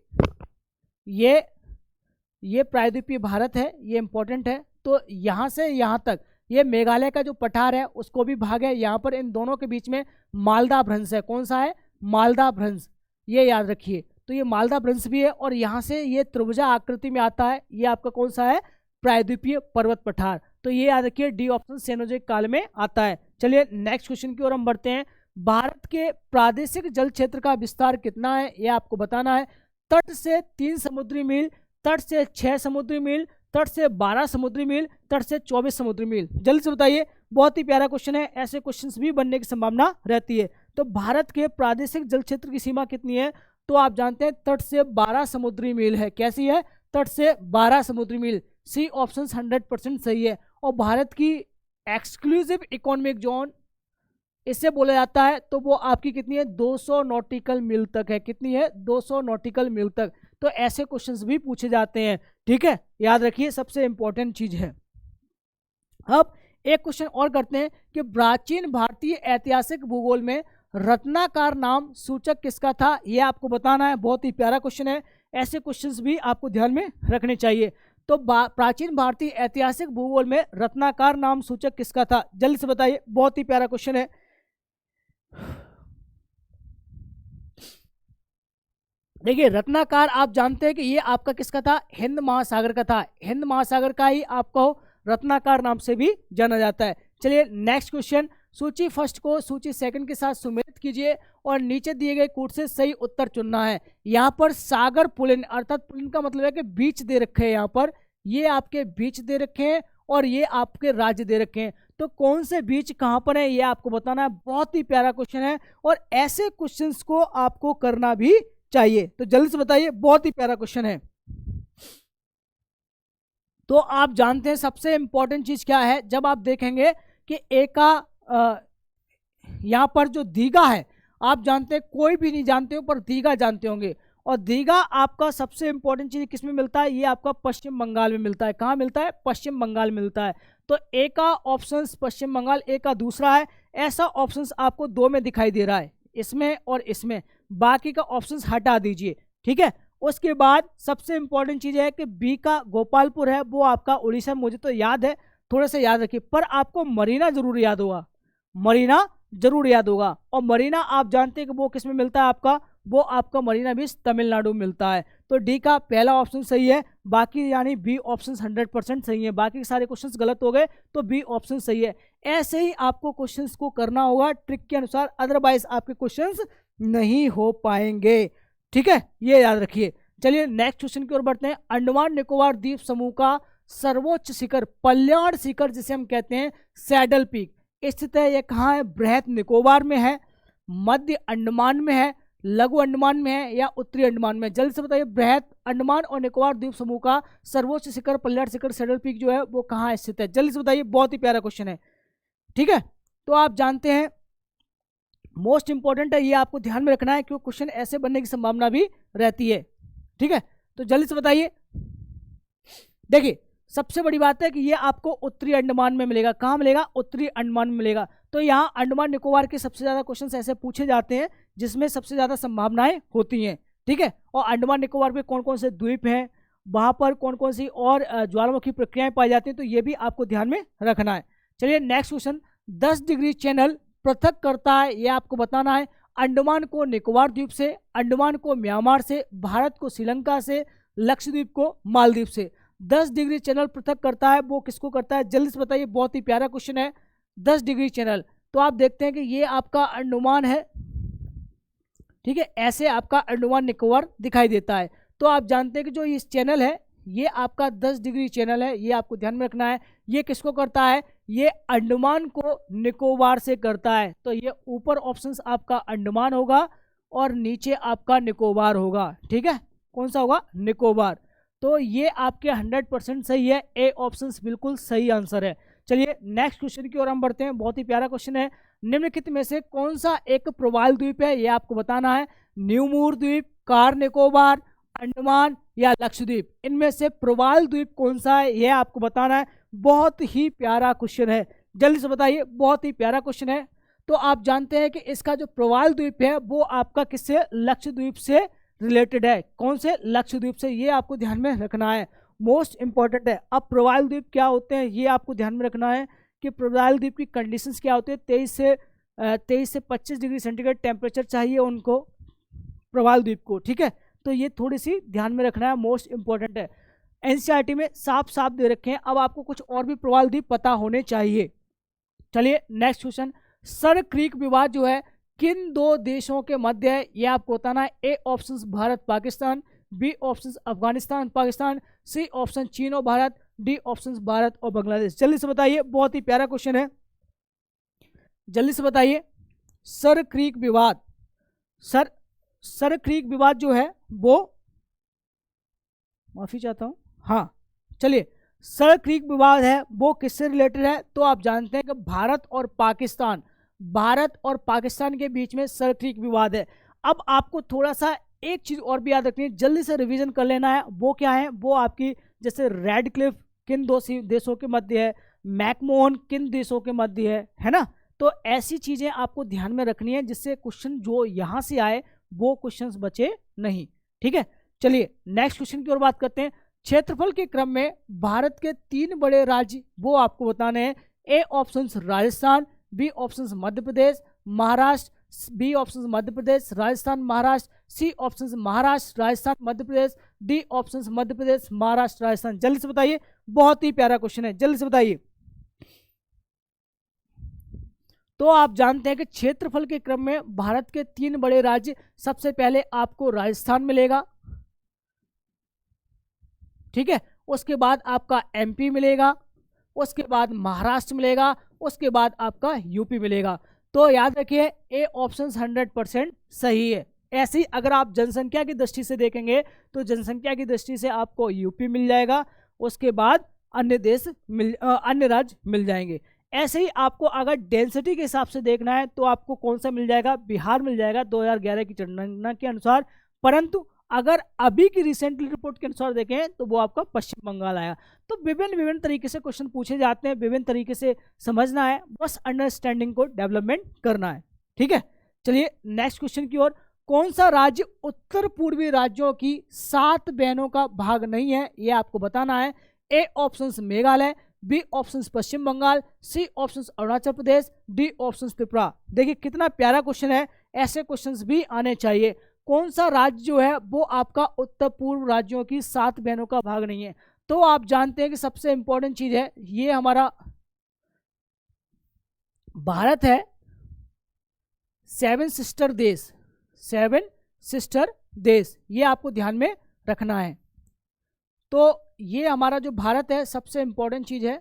ये प्रायद्वीपीय भारत है, ये इंपॉर्टेंट है, तो यहाँ से यहाँ तक ये मेघालय का जो पठार है उसको भी भाग है, यहाँ पर इन दोनों के बीच में मालदा भ्रंश है। कौन सा है? मालदा भ्रंश, ये याद रखिए। तो ये मालदा भ्रंश भी है, और यहाँ से ये त्रिभुजा आकृति में आता है, ये आपका कौन सा है? प्रायद्वीपीय पर्वत पठार। तो ये याद रखिए, डी ऑप्शन सेनोजिक काल में आता है। चलिए नेक्स्ट क्वेश्चन की ओर हम बढ़ते हैं। भारत के प्रादेशिक जल क्षेत्र का विस्तार कितना है यह आपको बताना है। तट से 3 समुद्री मील, तट से 6 समुद्री मील, तट से 12 समुद्री मील, तट से 24 समुद्री मील? जल्दी से बताइए, बहुत ही प्यारा क्वेश्चन है, ऐसे क्वेश्चंस भी बनने की संभावना रहती है। तो भारत के प्रादेशिक जल क्षेत्र की सीमा कितनी है? तो आप जानते हैं तट से 12 समुद्री मील है। कैसी है? तट से 12 समुद्री मील। सी ऑप्शन 100% सही है। और भारत की एक्सक्लूसिव इकोनॉमिक जोन इससे बोला जाता है, तो वो आपकी कितनी है? 200 नॉटिकल मील तक है। कितनी है? 200 नॉटिकल मील तक। तो ऐसे क्वेश्चंस भी पूछे जाते हैं, ठीक है, याद रखिए, सबसे इंपॉर्टेंट चीज है। अब एक क्वेश्चन और करते हैं कि प्राचीन भारतीय ऐतिहासिक भूगोल में रत्नाकर नाम सूचक किसका था, यह आपको बताना है। बहुत ही प्यारा क्वेश्चन है, ऐसे क्वेश्चंस भी आपको ध्यान में रखने चाहिए। तो प्राचीन भारतीय ऐतिहासिक भूगोल में रत्नाकर नाम सूचक किसका था? जल्दी से बताइए, बहुत ही प्यारा क्वेश्चन है। देखिए रत्नाकर आप जानते हैं कि ये आपका किसका था? हिंद महासागर का था। हिंद महासागर का ही आपको रत्नाकर नाम से भी जाना जाता है। चलिए नेक्स्ट क्वेश्चन। सूची फर्स्ट को सूची सेकंड के साथ सुमेलित कीजिए और नीचे दिए गए कूट से सही उत्तर चुनना है। यहाँ पर सागर पुलिन, अर्थात पुलिन का मतलब है कि बीच दे रखे हैं, यहाँ पर ये आपके बीच दे रखे हैं, और ये आपके राज्य दे रखे हैं। तो कौन से बीच कहाँ पर है ये आपको बताना है। बहुत ही प्यारा क्वेश्चन है और ऐसे क्वेश्चंस को आपको करना भी चाहिए। तो जल्दी से बताइए, बहुत ही प्यारा क्वेश्चन है। तो आप जानते हैं सबसे इंपॉर्टेंट चीज क्या है, जब आप देखेंगे कि एका यहाँ पर जो दीघा है, आप जानते हैं कोई भी नहीं जानते हो पर दीघा जानते होंगे, और दीघा आपका सबसे इंपॉर्टेंट चीज किस में मिलता है, ये आपका पश्चिम बंगाल में मिलता है। कहाँ मिलता है, पश्चिम बंगाल में मिलता है। तो ए का ऑप्शंस पश्चिम बंगाल, ए का दूसरा है। ऐसा ऑप्शंस आपको दो में दिखाई दे रहा है, इसमें और इसमें, बाकी का ऑप्शंस हटा दीजिए, ठीक है। उसके बाद सबसे इंपॉर्टेंट चीज है कि बी का गोपालपुर है, वो आपका उड़ीसा, मुझे तो याद है, थोड़ा सा याद रखिए, पर आपको मरीना जरूर याद होगा, मरीना जरूर याद होगा। और मरीना आप जानते हैं कि वो किस में मिलता है आपका, वो आपका मरीना बीच तमिलनाडु में मिलता है। तो डी का पहला ऑप्शन सही है, बाकी यानी बी ऑप्शन 100% सही है। बाकी सारे क्वेश्चंस गलत हो गए तो बी ऑप्शन सही है। ऐसे ही आपको क्वेश्चंस को करना होगा ट्रिक के अनुसार, अदरवाइज आपके क्वेश्चंस नहीं हो पाएंगे, ठीक है, ये याद रखिए। चलिए नेक्स्ट क्वेश्चन की ओर बढ़ते हैं। अंडमान निकोबार द्वीप समूह का सर्वोच्च शिखर, पल्याण शिखर जिसे हम कहते हैं, सैडल पीक स्थित है। यह कहाँ है, बृहद निकोबार में है, मध्य अंडमान में है, लघु अंडमान में है या उत्तरी अंडमान में। जल्दी से बताइए, बृहद अंडमान और निकोबार द्वीप समूह का सर्वोच्च शिखर पल्याण शिखर सैडल पीक जो है वो कहाँ स्थित है। जल्दी से बताइए, बहुत ही प्यारा क्वेश्चन है, ठीक है। तो आप जानते हैं मोस्ट इंपॉर्टेंट है, ये आपको ध्यान में रखना है क्योंकि क्वेश्चन ऐसे बनने की संभावना भी रहती है, ठीक है। तो जल्दी से बताइए, देखिए सबसे बड़ी बात है कि ये आपको उत्तरी अंडमान में मिलेगा। कहाँ मिलेगा, उत्तरी अंडमान में मिलेगा। तो यहाँ अंडमान निकोबार के सबसे ज्यादा क्वेश्चंस ऐसे पूछे जाते हैं जिसमें सबसे ज्यादा संभावनाएं होती हैं, ठीक है। और अंडमान निकोबार पे कौन कौन से द्वीप हैं, वहां पर कौन कौन सी और ज्वालामुखी प्रक्रियाएं पाई जाती हैं, तो ये भी आपको ध्यान में रखना है। चलिए नेक्स्ट क्वेश्चन, 10 डिग्री चैनल पृथक करता है, ये आपको बताना है। अंडमान को निकोबार द्वीप से, अंडमान को म्यांमार से, भारत को श्रीलंका से, लक्षद्वीप को मालदीव से। 10 डिग्री चैनल पृथक करता है, वो किसको करता है, जल्दी से बताइए, बहुत ही प्यारा क्वेश्चन है। 10 डिग्री चैनल, तो आप देखते हैं कि ये आपका अंडमान है, ठीक है, ऐसे आपका अंडमान निकोबार दिखाई देता है। तो आप जानते हैं कि जो इस चैनल है ये आपका 10 डिग्री चैनल है, ये आपको ध्यान में रखना है। ये किसको करता है, ये अंडमान को निकोबार से करता है। तो ये ऊपर ऑप्शंस आपका अंडमान होगा और नीचे आपका निकोबार होगा, ठीक है, कौन सा होगा, निकोबार। तो ये आपके 100% सही है, ए ऑप्शन बिल्कुल सही आंसर है। चलिए नेक्स्ट क्वेश्चन की ओर हम बढ़ते हैं, बहुत ही प्यारा क्वेश्चन है। निम्नलिखित में से कौन सा एक प्रवाल द्वीप है, ये आपको बताना है। न्यूमूर द्वीप, कार निकोबार, अंडमान या लक्षद्वीप, इनमें से प्रवाल द्वीप कौन सा है, यह आपको बताना है। बहुत ही प्यारा क्वेश्चन है, जल्दी से बताइए, बहुत ही प्यारा क्वेश्चन है। तो आप जानते हैं कि इसका जो प्रवाल द्वीप है वो आपका किससे, लक्षद्वीप से रिलेटेड है। कौन से, लक्षद्वीप से, ये आपको ध्यान में रखना है, मोस्ट इंपॉर्टेंट है। अब प्रवाल द्वीप क्या होते हैं ये आपको ध्यान में रखना है कि प्रवाल द्वीप की कंडीशंस क्या होती है। 23 से 25 डिग्री सेंटीग्रेड टेम्परेचर चाहिए उनको, प्रवाल द्वीप को, ठीक है। तो ये थोड़ी सी ध्यान में रखना है, मोस्ट इंपॉर्टेंट है। एनसीईआरटी में साफ साफ दे रखे हैं। अब आपको कुछ और भी प्रवाल द्वीप पता होने चाहिए। चलिए नेक्स्ट क्वेश्चन, सर क्रीक विवाद जो है किन दो देशों के मध्य है, यह आपको बताना है। A options Bharat Pakistan, B options Afghanistan Pakistan, C option China और भारत, डी ऑप्शंस भारत और बांग्लादेश। जल्दी से बताइए, बहुत ही प्यारा क्वेश्चन है, जल्दी से बताइए। सर क्रीक विवाद, सर क्रीक विवाद जो है वो, माफी चाहता हूं, हाँ चलिए, सर क्रीक विवाद है वो किससे रिलेटेड है, तो आप जानते हैं कि भारत और पाकिस्तान के बीच में सर क्रीक विवाद है। अब आपको थोड़ा सा एक चीज और भी याद रखनी है, जल्दी से रिवीजन कर लेना है। वो क्या है, वो आपकी जैसे रेड क्लिफ किन दो देशों के मध्य है, मैकमोहन किन देशों के मध्य है ना। तो ऐसी चीजें आपको ध्यान में रखनी है जिससे क्वेश्चन जो यहां से आए वो क्वेश्चंस बचे नहीं, ठीक है। चलिए नेक्स्ट क्वेश्चन की ओर बात करते हैं। क्षेत्रफल के क्रम में भारत के 3 बड़े राज्य वो आपको बताने हैं। A option Rajasthan, B option Madhya Pradesh Maharashtra, B option Madhya Pradesh Rajasthan Maharashtra, C option Maharashtra Rajasthan Madhya Pradesh, D option Madhya Pradesh Maharashtra Rajasthan. जल्दी से बताइए, बहुत ही प्यारा क्वेश्चन है, जल्दी से बताइए। तो आप जानते हैं कि क्षेत्रफल के क्रम में भारत के 3 बड़े राज्य, सबसे पहले आपको राजस्थान मिलेगा, ठीक है, उसके बाद आपका एमपी मिलेगा, उसके बाद महाराष्ट्र मिलेगा, उसके बाद आपका यूपी मिलेगा। तो याद रखिए ए ऑप्शन 100% सही है। ऐसे ही अगर आप जनसंख्या की दृष्टि से देखेंगे तो जनसंख्या की दृष्टि से आपको यूपी मिल जाएगा, उसके बाद अन्य राज्य मिल जाएंगे। ऐसे ही आपको अगर डेंसिटी के हिसाब से देखना है तो आपको कौन सा मिल जाएगा, बिहार मिल जाएगा 2011 की जनगणना के अनुसार। परंतु अगर अभी की रिसेंटली रिपोर्ट के अनुसार देखें तो वो आपका पश्चिम बंगाल आया। तो विभिन्न तरीके से क्वेश्चन पूछे जाते हैं, विभिन्न तरीके से समझना है, बस अंडरस्टैंडिंग को डेवलपमेंट करना है। ठीक है, चलिए नेक्स्ट क्वेश्चन की ओर। कौन सा राज्य उत्तर पूर्वी राज्यों की 7 बहनों का भाग नहीं है, ये आपको बताना है। A option Meghalaya, B option Paschim Bengal, C option Arunachal Pradesh, D option Tripura. देखिए कितना प्यारा क्वेश्चन है, ऐसे क्वेश्चंस भी आने चाहिए। कौन सा राज्य जो है वो आपका उत्तर पूर्व राज्यों की 7 बहनों का भाग नहीं है। तो आप जानते हैं कि सबसे इंपॉर्टेंट चीज है, ये हमारा भारत है 7 सिस्टर देश, 7 सिस्टर देश, ये आपको ध्यान में रखना है। तो ये हमारा जो भारत है सबसे इंपॉर्टेंट चीज है।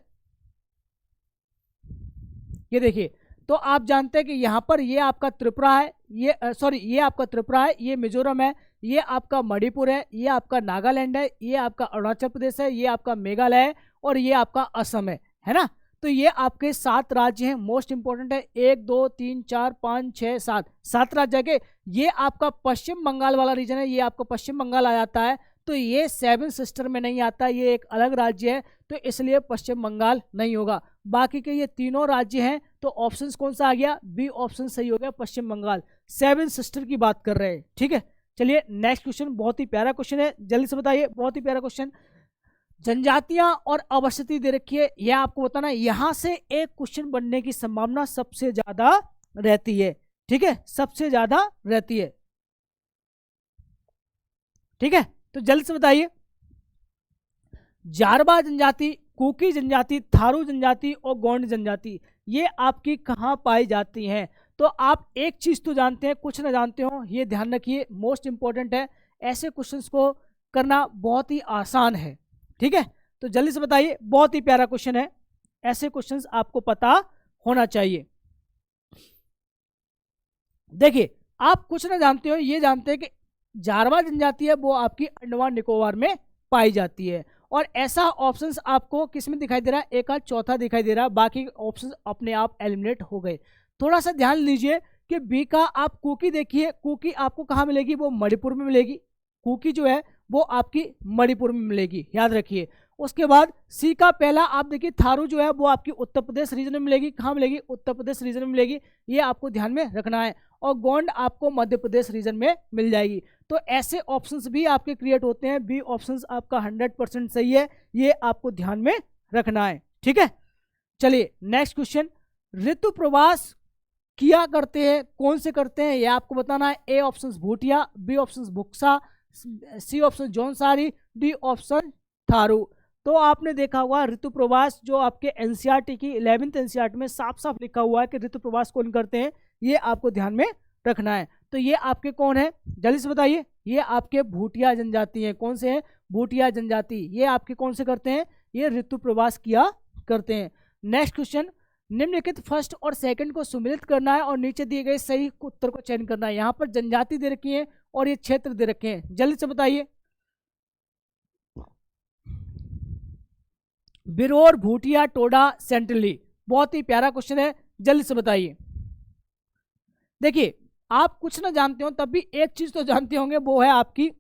ये देखिए, तो आप जानते हैं कि यहाँ पर ये आपका त्रिपुरा है, ये आपका त्रिपुरा है, ये मिजोरम है, ये आपका मणिपुर है, ये आपका नागालैंड है, ये आपका अरुणाचल प्रदेश है, ये आपका मेघालय है और ये आपका असम है ना। तो ये आपके 7 राज्य हैं, मोस्ट इंपॉर्टेंट है। 1 2 3 4 5 6 7 राज्य के। ये आपका पश्चिम बंगाल वाला रीजन है, ये आपका पश्चिम बंगाल आ जाता है। तो ये 7 सिस्टर में नहीं आता, ये एक अलग राज्य है, तो इसलिए पश्चिम बंगाल नहीं होगा। बाकी के ये तीनों राज्य हैं, तो ऑप्शन कौन सा आ गया, बी ऑप्शन सही हो गया, पश्चिम बंगाल। 7 सिस्टर की बात कर रहे हैं। ठीक है, चलिए नेक्स्ट क्वेश्चन, बहुत ही प्यारा क्वेश्चन है, जल्दी से बताइए, बहुत ही प्यारा क्वेश्चन। जनजातियां और अवस्थिति दे रखी है, यह आपको बताना है। यहां से एक क्वेश्चन बनने की संभावना सबसे ज्यादा रहती है। ठीक है, सबसे ज्यादा रहती है। ठीक है, तो जल्दी से बताइए। जारवा जनजाति, कुकी जनजाति, थारू जनजाति और गोंड जनजाति, ये आपकी कहाँ पाई जाती हैं। तो आप एक चीज तो जानते हैं, कुछ ना जानते हो, ये ध्यान रखिए, मोस्ट इंपॉर्टेंट है। ऐसे क्वेश्चंस को करना बहुत ही आसान है। ठीक है, तो जल्दी से बताइए, बहुत ही प्यारा क्वेश्चन है, ऐसे क्वेश्चंस आपको पता होना चाहिए। देखिए, आप कुछ ना जानते हो, ये जानते हैं कि जारवा जनजाति है वो आपकी अंडमान निकोबार में पाई जाती है। और ऐसा ऑप्शंस आपको किस में दिखाई दे रहा है, एक का चौथा दिखाई दे रहा है, बाकी ऑप्शंस अपने आप एलिमिनेट हो गए। थोड़ा सा ध्यान लीजिए कि बी का आप कुकी देखिए, कुकी आपको कहाँ मिलेगी, वो मणिपुर में मिलेगी। कुकी जो है वो आपकी मणिपुर में मिलेगी, याद रखिए। उसके बाद सी का पहला आप देखिए, थारू जो है वो आपकी उत्तर प्रदेश रीजन में मिलेगी, कहाँ मिलेगी, उत्तर प्रदेश रीजन में मिलेगी, ये आपको ध्यान में रखना है। और गोंड आपको मध्य प्रदेश रीजन में मिल जाएगी। तो ऐसे ऑप्शंस भी आपके क्रिएट होते हैं। बी ऑप्शंस आपका 100% सही है, ये आपको ध्यान में रखना है। ठीक है, चलिए नेक्स्ट क्वेश्चन। ऋतु प्रवास किया करते हैं, कौन से करते हैं, ये आपको बताना है। A option Bhutia, B option Buksa, C option Jaunsari, D option Tharu. तो आपने देखा हुआ ऋतु प्रवास जो आपके एनसीईआरटी की 11th एनसीईआरटी में साफ साफ लिखा हुआ है कि ऋतु प्रवास कौन करते हैं, ये आपको ध्यान में रखना है। तो ये आपके कौन है, जल्दी से बताइए। ये आपके भूटिया जनजाति हैं। कौन से हैं, भूटिया जनजाति। ये आपके कौन से करते हैं, ये ऋतु प्रवास किया करते हैं। नेक्स्ट क्वेश्चन, निम्नलिखित फर्स्ट और सेकंड को सुमिलित करना है और नीचे दिए गए सही उत्तर को चयन करना है। यहाँ पर जनजाति दे रखी है और ये क्षेत्र दे रखे हैं, जल्दी से बताइए। बिरोर, भूटिया, टोडा, सेंट्रली, बहुत ही प्यारा क्वेश्चन है, जल्दी से बताइए। देखिए, आप कुछ ना जानते हो तब भी एक चीज तो जानते होंगे, वो है आपकी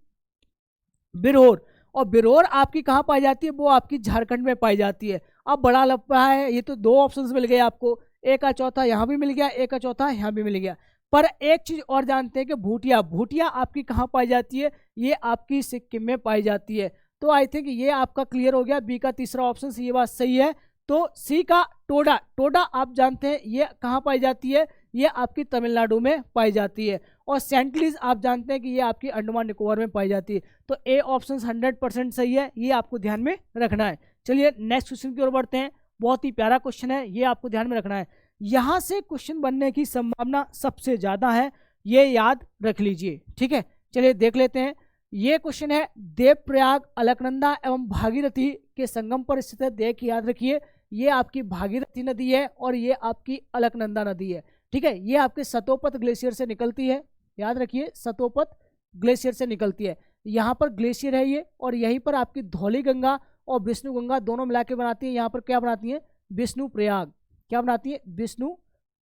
बिरोर। और बिरोर आपकी कहाँ पाई जाती है, वो आपकी झारखंड में पाई जाती है। अब बड़ा लंबा है, ये तो 2 ऑप्शंस मिल गए आपको, एक का चौथा यहाँ भी मिल गया, एक का चौथा यहाँ भी मिल गया। पर एक चीज और जानते हैं कि भूटिया, भूटिया आपकी कहाँ पाई जाती है, ये आपकी सिक्किम में पाई जाती है। तो आई थिंक ये आपका क्लियर हो गया। बी का तीसरा ऑप्शन, ये बात सही है। तो सी का टोडा, टोडा आप जानते हैं ये कहाँ पाई जाती है, ये आपकी तमिलनाडु में पाई जाती है। और सेंटलीज आप जानते हैं कि ये आपकी अंडमान निकोबार में पाई जाती है। तो ए ऑप्शन 100% सही है, ये आपको ध्यान में रखना है। चलिए नेक्स्ट क्वेश्चन की ओर बढ़ते हैं, बहुत ही प्यारा क्वेश्चन है, ये आपको ध्यान में रखना है। यहाँ से क्वेश्चन बनने की संभावना सबसे ज्यादा है, ये याद रख लीजिए। ठीक है, चलिए देख लेते हैं। ये क्वेश्चन है, देवप्रयाग, अलकनंदा एवं भागीरथी के संगम पर स्थित है। देख याद रखिए, ये आपकी भागीरथी नदी है और ये आपकी अलकनंदा नदी है। ठीक है, ये आपके सतोपत ग्लेशियर से निकलती है, याद रखिए सतोपत ग्लेशियर से निकलती है। यहाँ पर ग्लेशियर है ये, और यहीं पर आपकी धौली गंगा और विष्णु गंगा दोनों मिला के बनाती है। यहाँ पर क्या बनाती है? विष्णु प्रयाग। क्या बनाती है? विष्णु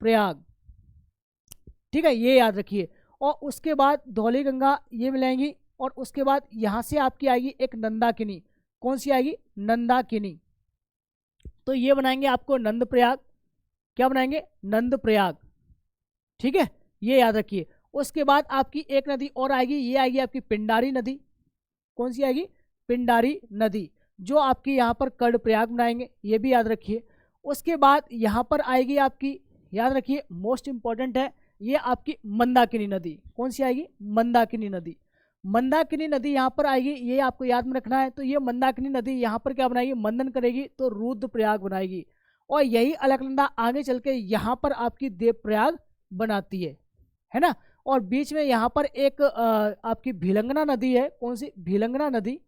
प्रयाग। ठीक है, ये याद रखिए। और उसके बाद धौली गंगा ये मिलाएंगी, और उसके बाद यहाँ से आपकी आएगी एक नंदाकिनी। कौन सी आएगी? नंदाकिनी। तो ये बनाएंगे आपको नंद प्रयाग। क्या बनाएंगे? नंद प्रयाग। ठीक है, ये याद रखिए। उसके बाद आपकी एक नदी और आएगी, ये आएगी आपकी पिंडारी नदी। कौन सी आएगी? पिंडारी नदी, जो आपकी यहाँ पर कर्णप्रयाग बनाएंगे, ये भी याद रखिए। उसके बाद यहाँ पर आएगी आपकी, याद रखिए मोस्ट इंपॉर्टेंट है, ये आपकी मंदाकिनी नदी। कौन सी आएगी? मंदाकिनी नदी। मंदाकिनी नदी यहाँ पर आएगी, ये आपको याद में रखना है। तो ये मंदाकिनी नदी यहाँ पर क्या बनाएगी? मंदन करेगी, तो रुद्रप्रयाग बनाएगी। और यही अलकनंदा आगे चल के यहाँ पर आपकी देवप्रयाग बनाती है ना। और बीच में यहाँ पर एक आपकी भिलंगना नदी है। कौन सी? भिलंगना नदी,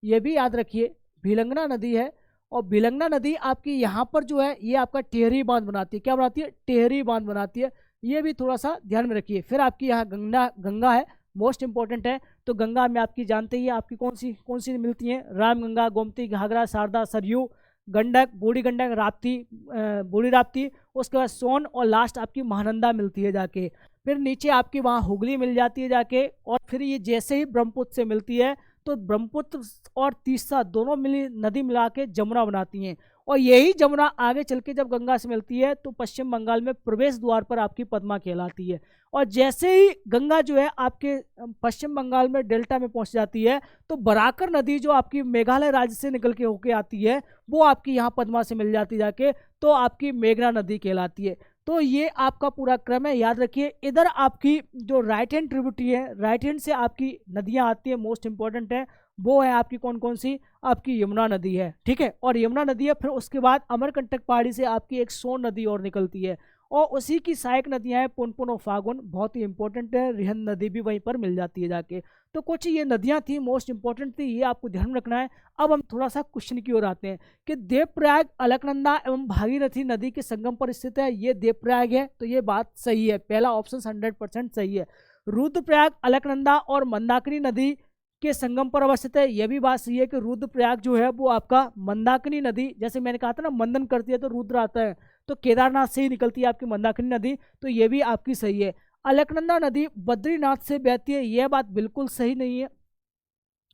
ये भी याद रखिए, भिलंगना नदी है। और भिलंगना नदी आपकी यहाँ पर जो है ये आपका टेहरी बांध बनाती है। क्या बनाती है? टेहरी बांध बनाती है। ये भी थोड़ा सा ध्यान में रखिए। फिर आपकी यहाँ गंगा है, मोस्ट इंपॉर्टेंट है। तो गंगा में आपकी जानते ही आपकी कौन सी मिलती हैं? रामगंगा, गोमती, घाघरा, शारदा, सरयू, गंडक, बूढ़ी गंडक, राप्ती, बूढ़ी राप्ती, उसके बाद सोन, और लास्ट आपकी महानंदा मिलती है जाके। फिर नीचे आपकी वहाँ हुगली मिल जाती है जाके। और फिर ये जैसे ही ब्रह्मपुत्र से मिलती है तो ब्रह्मपुत्र और तीस्ता दोनों मिली नदी मिला के जमुना बनाती हैं। और यही जमुना आगे चल के जब गंगा से मिलती है तो पश्चिम बंगाल में प्रवेश द्वार पर आपकी पद्मा कहलाती है। और जैसे ही गंगा जो है आपके पश्चिम बंगाल में डेल्टा में पहुंच जाती है तो बराकर नदी जो आपकी मेघालय राज्य से निकल के होके आती है वो आपकी यहाँ पद्मा से मिल जाती जाके, तो आपकी मेघना नदी कहलाती है। तो ये आपका पूरा क्रम है, याद रखिए। इधर आपकी जो राइट हैंड ट्रिब्यूटरी है, राइट हैंड से आपकी नदियाँ आती है, मोस्ट इंपॉर्टेंट है, वो है आपकी कौन सी? आपकी यमुना नदी है। ठीक है, और यमुना नदी है। फिर उसके बाद अमरकंटक पहाड़ी से आपकी एक सोन नदी और निकलती है, और उसी की सहायक नदियां हैं पुनपुन और फागुन, बहुत ही इंपॉर्टेंट है। रिहंद नदी भी वहीं पर मिल जाती है जाके। तो कुछ ये नदियां थी, मोस्ट इंपॉर्टेंट थी, ये आपको ध्यान में रखना है। अब हम थोड़ा सा क्वेश्चन की ओर आते हैं कि देवप्रयाग अलकनंदा एवं भागीरथी नदी के संगम पर स्थित है, ये देवप्रयाग है। तो ये बात सही है, पहला ऑप्शन 100% सही है। रुद्रप्रयाग अलकनंदा और मंदाकिनी नदी के संगम पर अवस्थित है, यह भी बात सही है कि रुद्रप्रयाग जो है वो आपका मंदाकिनी नदी, जैसे मैंने कहा था ना मंदन करती है तो रुद्र आता है, तो केदारनाथ से ही निकलती है आपकी मंदाकिनी नदी, तो ये भी आपकी सही है। अलकनंदा नदी बद्रीनाथ से बहती है, यह बात बिल्कुल सही नहीं है,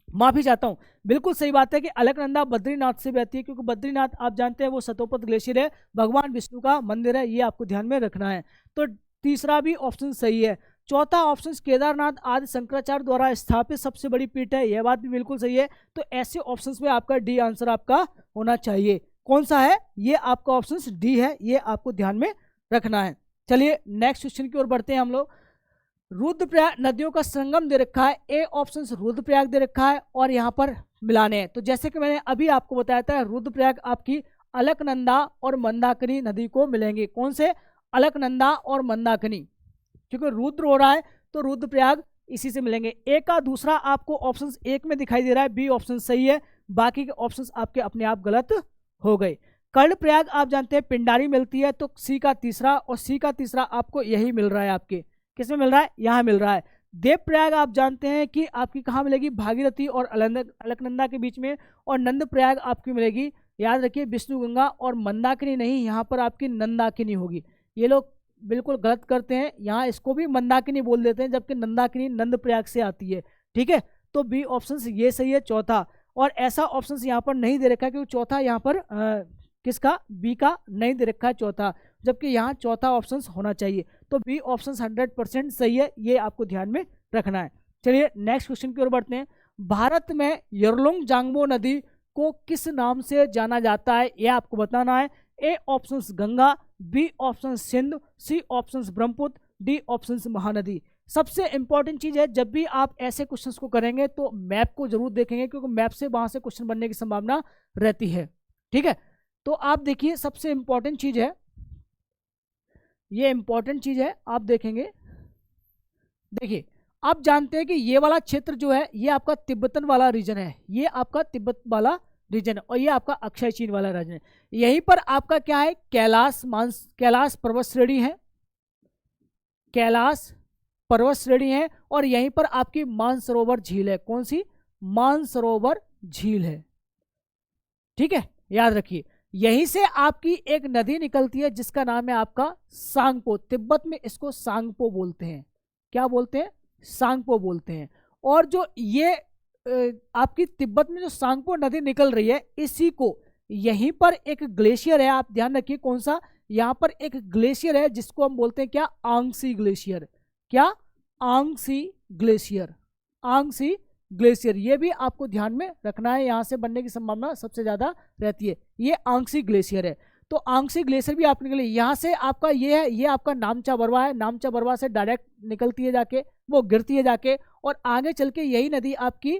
माफी चाहता हूँ। बिल्कुल सही बात है कि अलकनंदा बद्रीनाथ से बहती है, क्योंकि बद्रीनाथ आप जानते हैं वो सतोपत ग्लेशियर है, भगवान विष्णु का मंदिर है, ये आपको ध्यान में रखना है। तो तीसरा भी ऑप्शन सही है। चौथा ऑप्शन केदारनाथ आदि शंकराचार्य द्वारा स्थापित सबसे बड़ी पीठ है, यह बात भी बिल्कुल सही है। तो ऐसे ऑप्शंस में आपका डी आंसर आपका होना चाहिए। कौन सा है? ये आपका ऑप्शन डी है, ये आपको ध्यान में रखना है। चलिए नेक्स्ट क्वेश्चन की ओर बढ़ते हैं हम लोग। रुद्रप्रयाग नदियों का संगम दे रखा है, ए ऑप्शन रुद्रप्रयाग दे रखा है, और यहाँ पर मिलाने हैं। तो जैसे कि मैंने अभी आपको बताया था, रुद्रप्रयाग आपकी अलकनंदा और मंदाकिनी नदी को मिलेंगे। कौन से? अलकनंदा और मंदाकिनी, क्योंकि रुद्र हो रहा है तो रुद्रप्रयाग इसी से मिलेंगे। ए का दूसरा आपको ऑप्शन एक में दिखाई दे रहा है, बी ऑप्शन सही है, बाकी के ऑप्शंस आपके अपने आप गलत हो गए। कर्णप्रयाग आप जानते हैं पिंडारी मिलती है, तो सी का तीसरा, और सी का तीसरा आपको यही मिल रहा है, आपके किसमें मिल रहा है? यहाँ मिल रहा है। देवप्रयाग आप जानते हैं कि आपकी कहाँ मिलेगी? भागीरथी और अलकनंदा के बीच में। और नंदप्रयाग आपकी मिलेगी, याद रखिए, विष्णु गंगा और मंदाकिनी नहीं, यहाँ पर आपकी नंदाकिनी होगी। ये लोग बिल्कुल गलत करते हैं, यहाँ इसको भी मंदाकिनी बोल देते हैं, जबकि नंदाकिनी नंदप्रयाग से आती है। ठीक है, तो बी ऑप्शन ये सही है, चौथा। और ऐसा ऑप्शन यहाँ पर नहीं दे रखा है, क्योंकि चौथा यहाँ पर किसका? बी का नहीं दे रखा है चौथा, जबकि यहाँ चौथा ऑप्शन होना चाहिए। तो बी ऑप्शन 100% सही है, ये आपको ध्यान में रखना है। चलिए नेक्स्ट क्वेश्चन की ओर बढ़ते हैं। भारत में यरलुंग जांगबो नदी को किस नाम से जाना जाता है, यह आपको बताना है। A option Ganga, B option Sindhu, C option Brahmaputra, D option Mahanadi. सबसे इंपॉर्टेंट चीज है, जब भी आप ऐसे क्वेश्चंस को करेंगे तो मैप को जरूर देखेंगे, क्योंकि मैप से वहां से क्वेश्चन बनने की संभावना रहती है। ठीक है, तो आप देखिए सबसे इंपॉर्टेंट चीज है, ये इंपॉर्टेंट चीज है, आप देखेंगे। देखिए आप जानते हैं कि ये वाला क्षेत्र जो है ये आपका तिब्बतन वाला रीजन है, ये आपका तिब्बत वाला रीजन है, और ये आपका अक्षय चीन वाला रीजन है। यहीं पर आपका क्या है, कैलाश पर्वत श्रेणी है, कैलाश पर्वत श्रेणी है, और यहीं पर आपकी मानसरोवर झील है। कौन सी, मानसरोवर झील है, ठीक है, याद रखिए। यहीं से आपकी एक नदी निकलती है जिसका नाम है आपका सांगपो, तिब्बत में इसको सांगपो बोलते हैं। क्या बोलते हैं, सांगपो बोलते हैं। और जो ये आपकी तिब्बत में जो सांगपो नदी निकल रही है, इसी को यहीं पर एक ग्लेशियर है, आप ध्यान रखिए कौन सा, यहां पर एक ग्लेशियर है जिसको हम बोलते हैं क्या, आंगसी ग्लेशियर। क्या, आंगसी ग्लेशियर, आंगसी ग्लेशियर, ये भी आपको ध्यान में रखना है, यहां से बनने की संभावना सबसे ज्यादा रहती है। ये आंगसी ग्लेशियर है, तो आंगसी ग्लेशियर भी आप निकले, यहाँ से आपका ये है, ये आपका नामचा बरवा है, नामचा बरवा से डायरेक्ट निकलती है जाके, वो गिरती है जाके, और आगे चल के यही नदी आपकी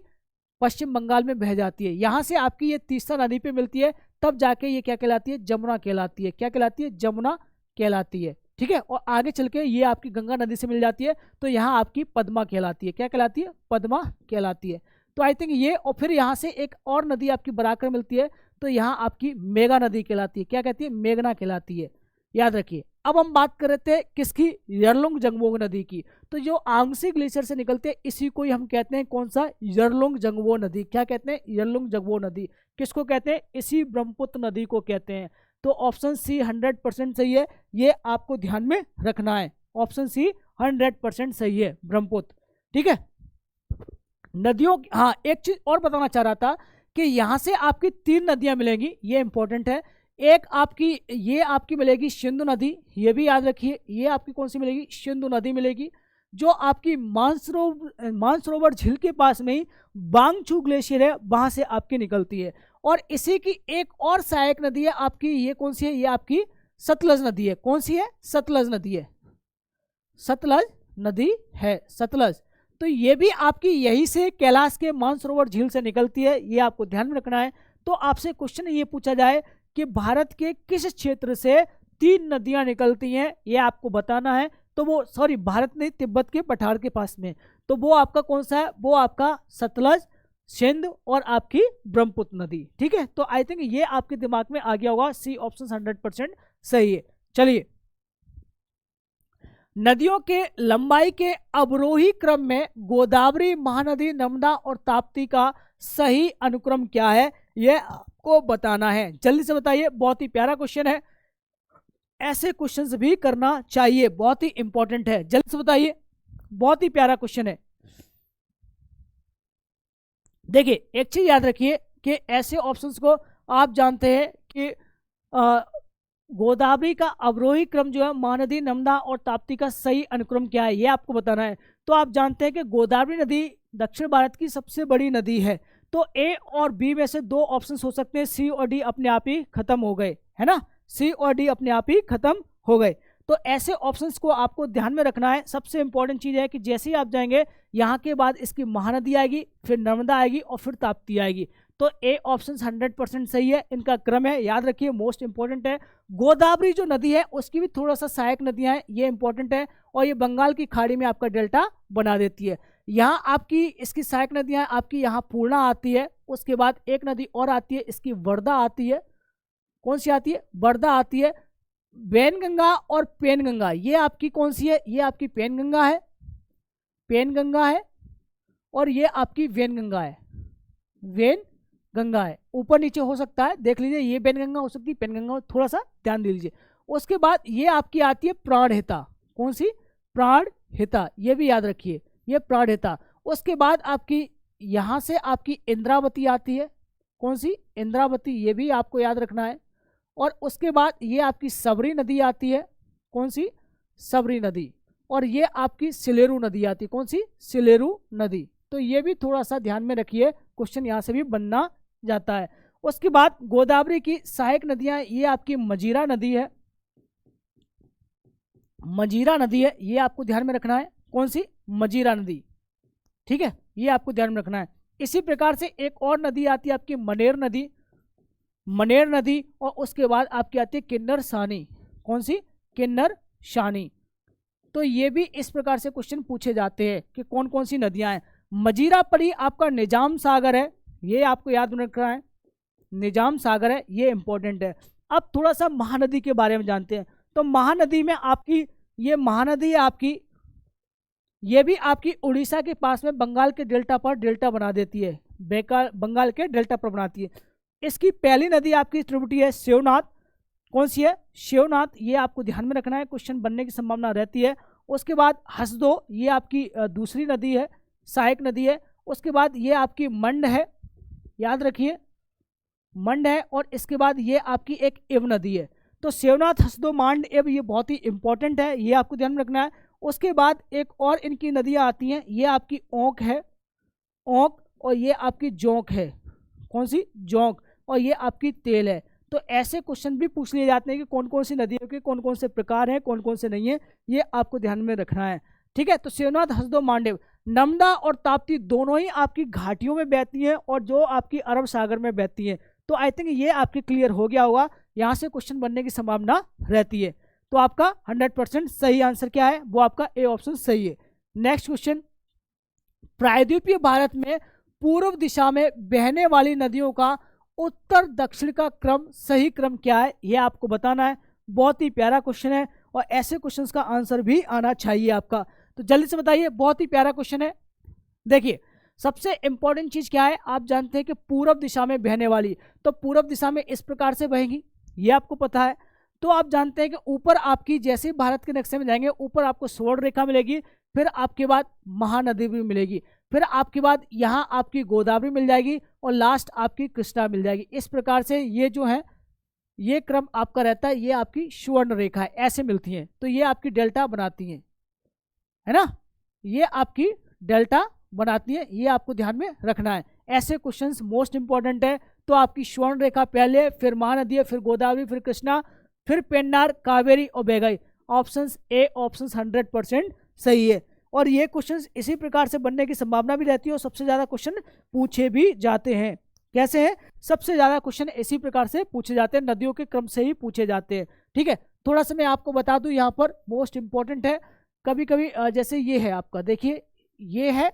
पश्चिम बंगाल में बह जाती है। यहाँ से आपकी ये तीसरा नदी पे मिलती है, तब जाके ये क्या कहलाती है, जमुना कहलाती है। क्या कहलाती है, जमुना कहलाती है, ठीक है। और आगे चल के ये आपकी गंगा नदी से मिल जाती है, तो यहाँ आपकी पद्मा कहलाती है। क्या कहलाती है, पद्मा कहलाती है। तो आई थिंक ये, और फिर यहाँ से एक और नदी आपकी बराकर मिलती है, तो यहाँ आपकी मेघा नदी कहलाती है। क्या कहती है, मेघना कहलाती है, याद रखिए। अब हम बात कर रहे थे किसकी, यरलुंग जंगबो नदी की। तो जो आंगसी ग्लेशियर से निकलते हैं इसी को ही हम कहते हैं कौन सा, यरलुंग जंगबो नदी। क्या कहते हैं, यरलुंग जंगबो नदी। किसको कहते हैं, इसी ब्रह्मपुत्र नदी को कहते हैं। तो ऑप्शन सी 100% सही है, ये आपको ध्यान में रखना है। ऑप्शन सी 100% सही है, ब्रह्मपुत्र, ठीक है। नदियों, हाँ एक चीज और बताना चाह रहा था कि यहाँ से आपकी 3 नदियां मिलेंगी, ये इंपॉर्टेंट है। एक आपकी, ये आपकी मिलेगी सिंधु नदी, ये भी याद रखिए। ये आपकी कौन सी मिलेगी, सिंधु नदी मिलेगी, जो आपकी मानसरोवर झील के पास में ही बांगचू ग्लेशियर है, वहां से आपकी निकलती है। और इसी की एक और सहायक नदी है आपकी, ये कौन सी है, ये आपकी सतलज नदी है। कौन सी है, सतलज नदी है, सतलज नदी है, सतलज। तो ये भी आपकी यही से कैलाश के मानसरोवर झील से निकलती है, ये आपको ध्यान में रखना है। तो आपसे क्वेश्चन ये पूछा जाए कि भारत के किस क्षेत्र से 3 नदियां निकलती हैं, ये आपको बताना है। तो वो, सॉरी भारत नहीं, तिब्बत के पठार के पास में, तो वो आपका कौन सा है, वो आपका सतलज, सिंध और आपकी ब्रह्मपुत्र नदी, ठीक है। तो आई थिंक ये आपके दिमाग में आ गया होगा, सी ऑप्शन 100% सही है। चलिए, नदियों के लंबाई के अवरोही क्रम में गोदावरी, महानदी, नर्मदा और ताप्ती का सही अनुक्रम क्या है, यह आपको बताना है। जल्दी से बताइए, बहुत ही प्यारा क्वेश्चन है, ऐसे क्वेश्चंस भी करना चाहिए, बहुत ही इंपॉर्टेंट है। जल्दी से बताइए, बहुत ही प्यारा क्वेश्चन है। देखिए एक चीज याद रखिए कि ऐसे ऑप्शंस को आप जानते हैं कि गोदावरी का अवरोही क्रम जो है, महानदी, नर्मदा और ताप्ती का सही अनुक्रम क्या है, ये आपको बताना है। तो आप जानते हैं कि गोदावरी नदी दक्षिण भारत की सबसे बड़ी नदी है। तो ए और बी में से 2 ऑप्शन हो सकते हैं, सी और डी अपने आप ही खत्म हो गए, है ना, सी और डी अपने आप ही खत्म हो गए। तो ऐसे ऑप्शंस को आपको ध्यान में रखना है। सबसे इंपॉर्टेंट चीज है कि जैसे ही आप जाएंगे, यहाँ के बाद इसकी महानदी आएगी, फिर नर्मदा आएगी और फिर ताप्ती आएगी। तो ए ऑप्शन 100% सही है, इनका क्रम है, याद रखिए, मोस्ट इंपॉर्टेंट है। गोदावरी जो नदी है उसकी भी थोड़ा सा सहायक नदियां हैं, ये इंपॉर्टेंट है, और ये बंगाल की खाड़ी में आपका डेल्टा बना देती है। यहाँ आपकी इसकी सहायक नदियां आपकी, यहाँ पूर्णा आती है, उसके बाद एक नदी और आती है, इसकी वर्धा आती है। कौन सी आती है, वर्धा आती है। वैनगंगा और पेनगंगा, ये आपकी कौन सी है, ये आपकी पेनगंगा है, पेनगंगा है, और ये आपकी वैनगंगा है, वैनगंगा है। ऊपर नीचे हो सकता है, देख लीजिए, ये वैनगंगा हो सकती है, पेनगंगा, थोड़ा सा ध्यान दे लीजिए। उसके बाद ये आपकी आती है प्राणहिता। कौन सी, प्राणहिता, ये भी याद रखिए, ये प्राणहिता। उसके बाद आपकी यहाँ से आपकी इंद्रावती आती है। कौन सी, इंद्रावती, ये भी आपको याद रखना है। और उसके बाद ये आपकी सबरी नदी आती है। कौन सी, सबरी नदी। और ये आपकी सिलेरू नदी आती है। कौन सी, सिलेरू नदी। तो ये भी थोड़ा सा ध्यान में रखिए, क्वेश्चन यहाँ से भी बनना जाता है। उसके बाद गोदावरी की सहायक नदियां, ये आपकी मजीरा नदी है, मजीरा नदी है, ये आपको ध्यान में रखना है। कौन सी, मजीरा नदी, ठीक है, ये आपको ध्यान में रखना है। इसी प्रकार से एक और नदी आती है आपकी मनेर नदी, मनेर नदी। और उसके बाद आपकी आती है किन्नर सानी। कौन सी, किन्नर शानी। तो ये भी इस प्रकार से क्वेश्चन पूछे जाते हैं कि कौन कौन सी नदियां हैं। मजीरा पड़ी आपका निजाम सागर है, ये आपको याद रखना है। निजाम सागर है, ये इंपॉर्टेंट है। अब थोड़ा सा महानदी के बारे में जानते हैं। तो महानदी में आपकी ये महानदी है आपकी, ये भी आपकी उड़ीसा के पास में बंगाल के डेल्टा पर डेल्टा बना देती है, बंगाल के डेल्टा पर बनाती है। इसकी पहली नदी आपकी ट्रिब्यूटरी है शिवनाथ। कौन सी है? शिवनाथ। ये आपको ध्यान में रखना है, क्वेश्चन बनने की संभावना रहती है। उसके बाद हसदो, ये आपकी दूसरी नदी है, सहायक नदी है। उसके बाद ये आपकी मंड है, याद रखिए मंड है। और इसके बाद ये आपकी एक इव नदी है। तो शिवनाथ, हसदो, मांड, इव, ये बहुत ही इंपॉर्टेंट है, ये आपको ध्यान में रखना है। उसके बाद एक और इनकी नदियाँ आती हैं, ये आपकी ओंक है, ओंक, और ये आपकी जोंक है। कौन सी? जोंक। और ये आपकी तेल है। तो ऐसे क्वेश्चन भी पूछ लिए जाते हैं कि कौन कौन सी नदियों के कौन कौन से प्रकार हैं, कौन कौन से नहीं है, ये आपको ध्यान में रखना है। ठीक है। तो शिवनाथ, हसदो, मांडव, नर्मदा और ताप्ती दोनों ही आपकी घाटियों में बहती हैं और जो आपकी अरब सागर में बहती हैं। तो आई थिंक ये आपके क्लियर हो गया होगा, यहाँ से क्वेश्चन बनने की संभावना रहती है। तो आपका 100% सही आंसर क्या है? वो आपका ए ऑप्शन सही है। नेक्स्ट क्वेश्चन, प्रायद्वीपीय भारत में पूर्व दिशा में बहने वाली नदियों का उत्तर दक्षिण का क्रम, सही क्रम क्या है? ये आपको बताना है। बहुत ही प्यारा क्वेश्चन है और ऐसे क्वेश्चंस का आंसर भी आना चाहिए आपका। तो जल्दी से बताइए, बहुत ही प्यारा क्वेश्चन है। देखिए सबसे इंपॉर्टेंट चीज क्या है? आप जानते हैं कि पूर्व दिशा में बहने वाली, तो पूर्व दिशा में इस प्रकार से बहेगी, ये आपको पता है। तो आप जानते हैं कि ऊपर आपकी, जैसे ही भारत के नक्शे में जाएंगे, ऊपर आपको स्वर्ण रेखा मिलेगी, फिर आपके बाद महानदी भी मिलेगी, फिर आपके बाद यहाँ आपकी गोदावरी मिल जाएगी और लास्ट आपकी कृष्णा मिल जाएगी। इस प्रकार से ये जो है ये क्रम आपका रहता है, ये आपकी स्वर्ण रेखा है, ऐसे मिलती हैं। तो ये आपकी डेल्टा बनाती हैं, है ना, ये आपकी डेल्टा बनाती है, ये आपको ध्यान में रखना है। ऐसे क्वेश्चंस मोस्ट इंपॉर्टेंट है। तो आपकी स्वर्ण रेखा पहले, फिर महानदी, फिर गोदावरी, फिर कृष्णा, फिर पेन्नार, कावेरी और बेगई। ऑप्शंस ए, ऑप्शंस 100% सही है। और ये क्वेश्चंस इसी प्रकार से बनने की संभावना भी रहती है और सबसे ज़्यादा क्वेश्चन पूछे भी जाते हैं। कैसे हैं? सबसे ज़्यादा क्वेश्चन इसी प्रकार से पूछे जाते हैं, नदियों के क्रम से ही पूछे जाते हैं। ठीक है। थोड़ा सा मैं आपको बता दूं, यहाँ पर मोस्ट इंपॉर्टेंट है। कभी कभी जैसे ये है आपका, देखिए ये है,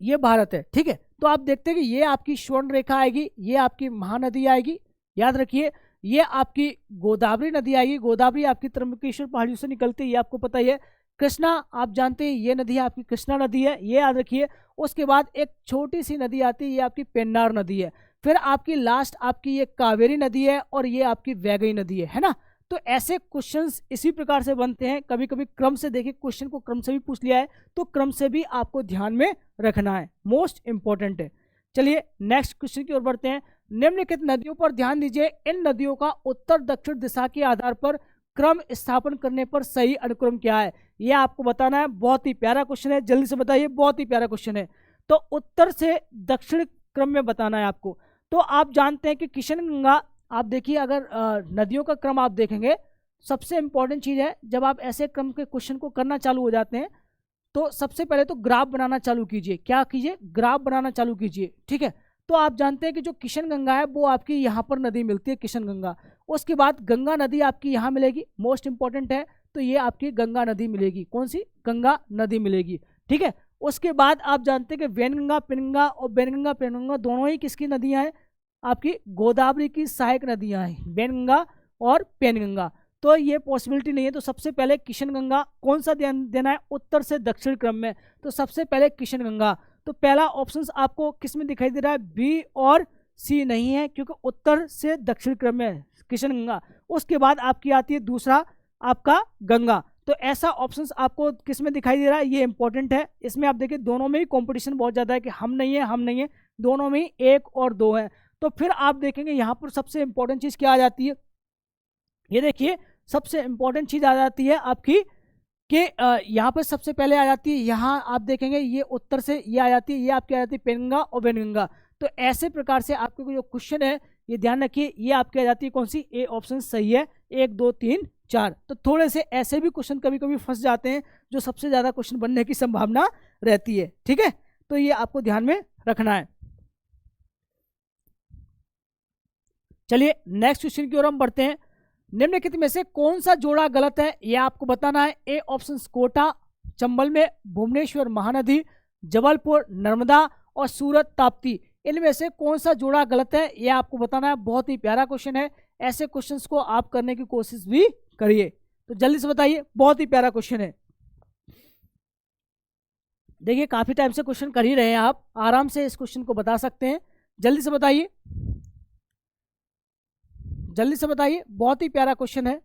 ये भारत है। ठीक है। तो आप देखते हैं कि ये आपकी स्वर्ण रेखा आएगी, ये आपकी महानदी आएगी, याद रखिए, ये आपकी गोदावरी नदी आएगी, गोदावरी आपकी त्र्यंबकेश्वर पहाड़ियों से निकलती है, ये आपको पता ही है। कृष्णा आप जानते हैं, ये नदी आपकी कृष्णा नदी है, ये याद रखिए। उसके बाद एक छोटी सी नदी आती है, ये आपकी पेन्नार नदी है। फिर आपकी लास्ट आपकी ये कावेरी नदी है और ये आपकी वैगई नदी है ना। तो ऐसे क्वेश्चंस इसी प्रकार से बनते हैं। कभी कभी क्रम से, देखिए क्वेश्चन को क्रम से भी पूछ लिया है, तो क्रम से भी आपको ध्यान में रखना है, मोस्ट इंपॉर्टेंट है। चलिए नेक्स्ट क्वेश्चन की ओर बढ़ते हैं। निम्नलिखित नदियों पर ध्यान दीजिए, इन नदियों का उत्तर दक्षिण दिशा के आधार पर क्रम स्थापन करने पर सही अनुक्रम क्या है? यह आपको बताना है। बहुत ही प्यारा क्वेश्चन है, जल्दी से बताइए, बहुत ही प्यारा क्वेश्चन है। तो उत्तर से दक्षिण क्रम में बताना है आपको। तो आप जानते हैं कि किशनगंगा, आप देखिए अगर नदियों का क्रम आप देखेंगे, सबसे इंपॉर्टेंट चीज़ है, जब आप ऐसे क्रम के क्वेश्चन को करना चालू हो जाते हैं तो सबसे पहले तो ग्राफ बनाना चालू कीजिए। क्या कीजिए? ग्राफ बनाना चालू कीजिए। ठीक है। तो आप जानते हैं कि जो किशनगंगा है वो आपकी यहाँ पर नदी मिलती है, किशनगंगा। उसके बाद गंगा नदी आपकी यहाँ मिलेगी, मोस्ट इंपॉर्टेंट है। तो ये आपकी गंगा नदी मिलेगी। कौन सी? गंगा नदी मिलेगी। ठीक है। उसके बाद आप जानते हैं कि वैनगंगा, पिनगंगा और वैनगंगा पेनगंगा दोनों ही किसकी नदियाँ हैं? आपकी गोदावरी की सहायक नदियाँ हैं, वैनगंगा और पेनगंगा। तो ये पॉसिबिलिटी नहीं है। तो सबसे पहले किशनगंगा, कौन सा ध्यान देना है? उत्तर से दक्षिण क्रम में। तो सबसे पहले किशनगंगा। तो पहला ऑप्शन आपको किस में दिखाई दे रहा है? बी और सी नहीं है, क्योंकि उत्तर से दक्षिण क्रम में किशनगंगा। उसके बाद आपकी आती है दूसरा आपका गंगा। तो ऐसा ऑप्शन आपको किस में दिखाई दे रहा है? ये इंपॉर्टेंट है। इसमें आप देखिए दोनों में ही कॉम्पिटिशन बहुत ज़्यादा है कि हम नहीं है, हम नहीं है, दोनों में ही 1 और 2 है। तो फिर आप देखेंगे यहाँ पर सबसे इंपॉर्टेंट चीज़ क्या आ जाती है? ये देखिए सबसे इंपॉर्टेंट चीज़ आ जाती है आपकी कि यहाँ पर सबसे पहले आ जाती है, यहाँ आप देखेंगे ये उत्तर से ये आ जाती है, ये आपकी आ जाती है पेनगंगा और वैनगंगा। तो ऐसे प्रकार से आपके जो क्वेश्चन है ये ध्यान रखिए, ये आपकी आ जाती है कौन सी? ए ऑप्शन सही है। 1 2 3 4। तो थोड़े से ऐसे भी क्वेश्चन कभी कभी फंस जाते हैं जो सबसे ज़्यादा क्वेश्चन बनने की संभावना रहती है। ठीक है। तो ये आपको ध्यान में रखना है। चलिए नेक्स्ट क्वेश्चन की ओर हम बढ़ते हैं। निम्नलिखित में से कौन सा जोड़ा गलत है? यह आपको बताना है। ए ऑप्शन कोटा, चंबल में भुवनेश्वर महानदी, जबलपुर नर्मदा और सूरत ताप्ती। इनमें से कौन सा जोड़ा गलत है ये आपको बताना है। बहुत ही प्यारा क्वेश्चन है, ऐसे क्वेश्चंस को आप करने की कोशिश भी करिए। तो जल्दी से बताइए, बहुत ही प्यारा क्वेश्चन है। देखिए काफी टाइम से क्वेश्चन कर ही रहे हैं, आप आराम से इस क्वेश्चन को बता सकते हैं। जल्दी से बताइए, जल्दी से बताइए, बहुत ही प्यारा क्वेश्चन है।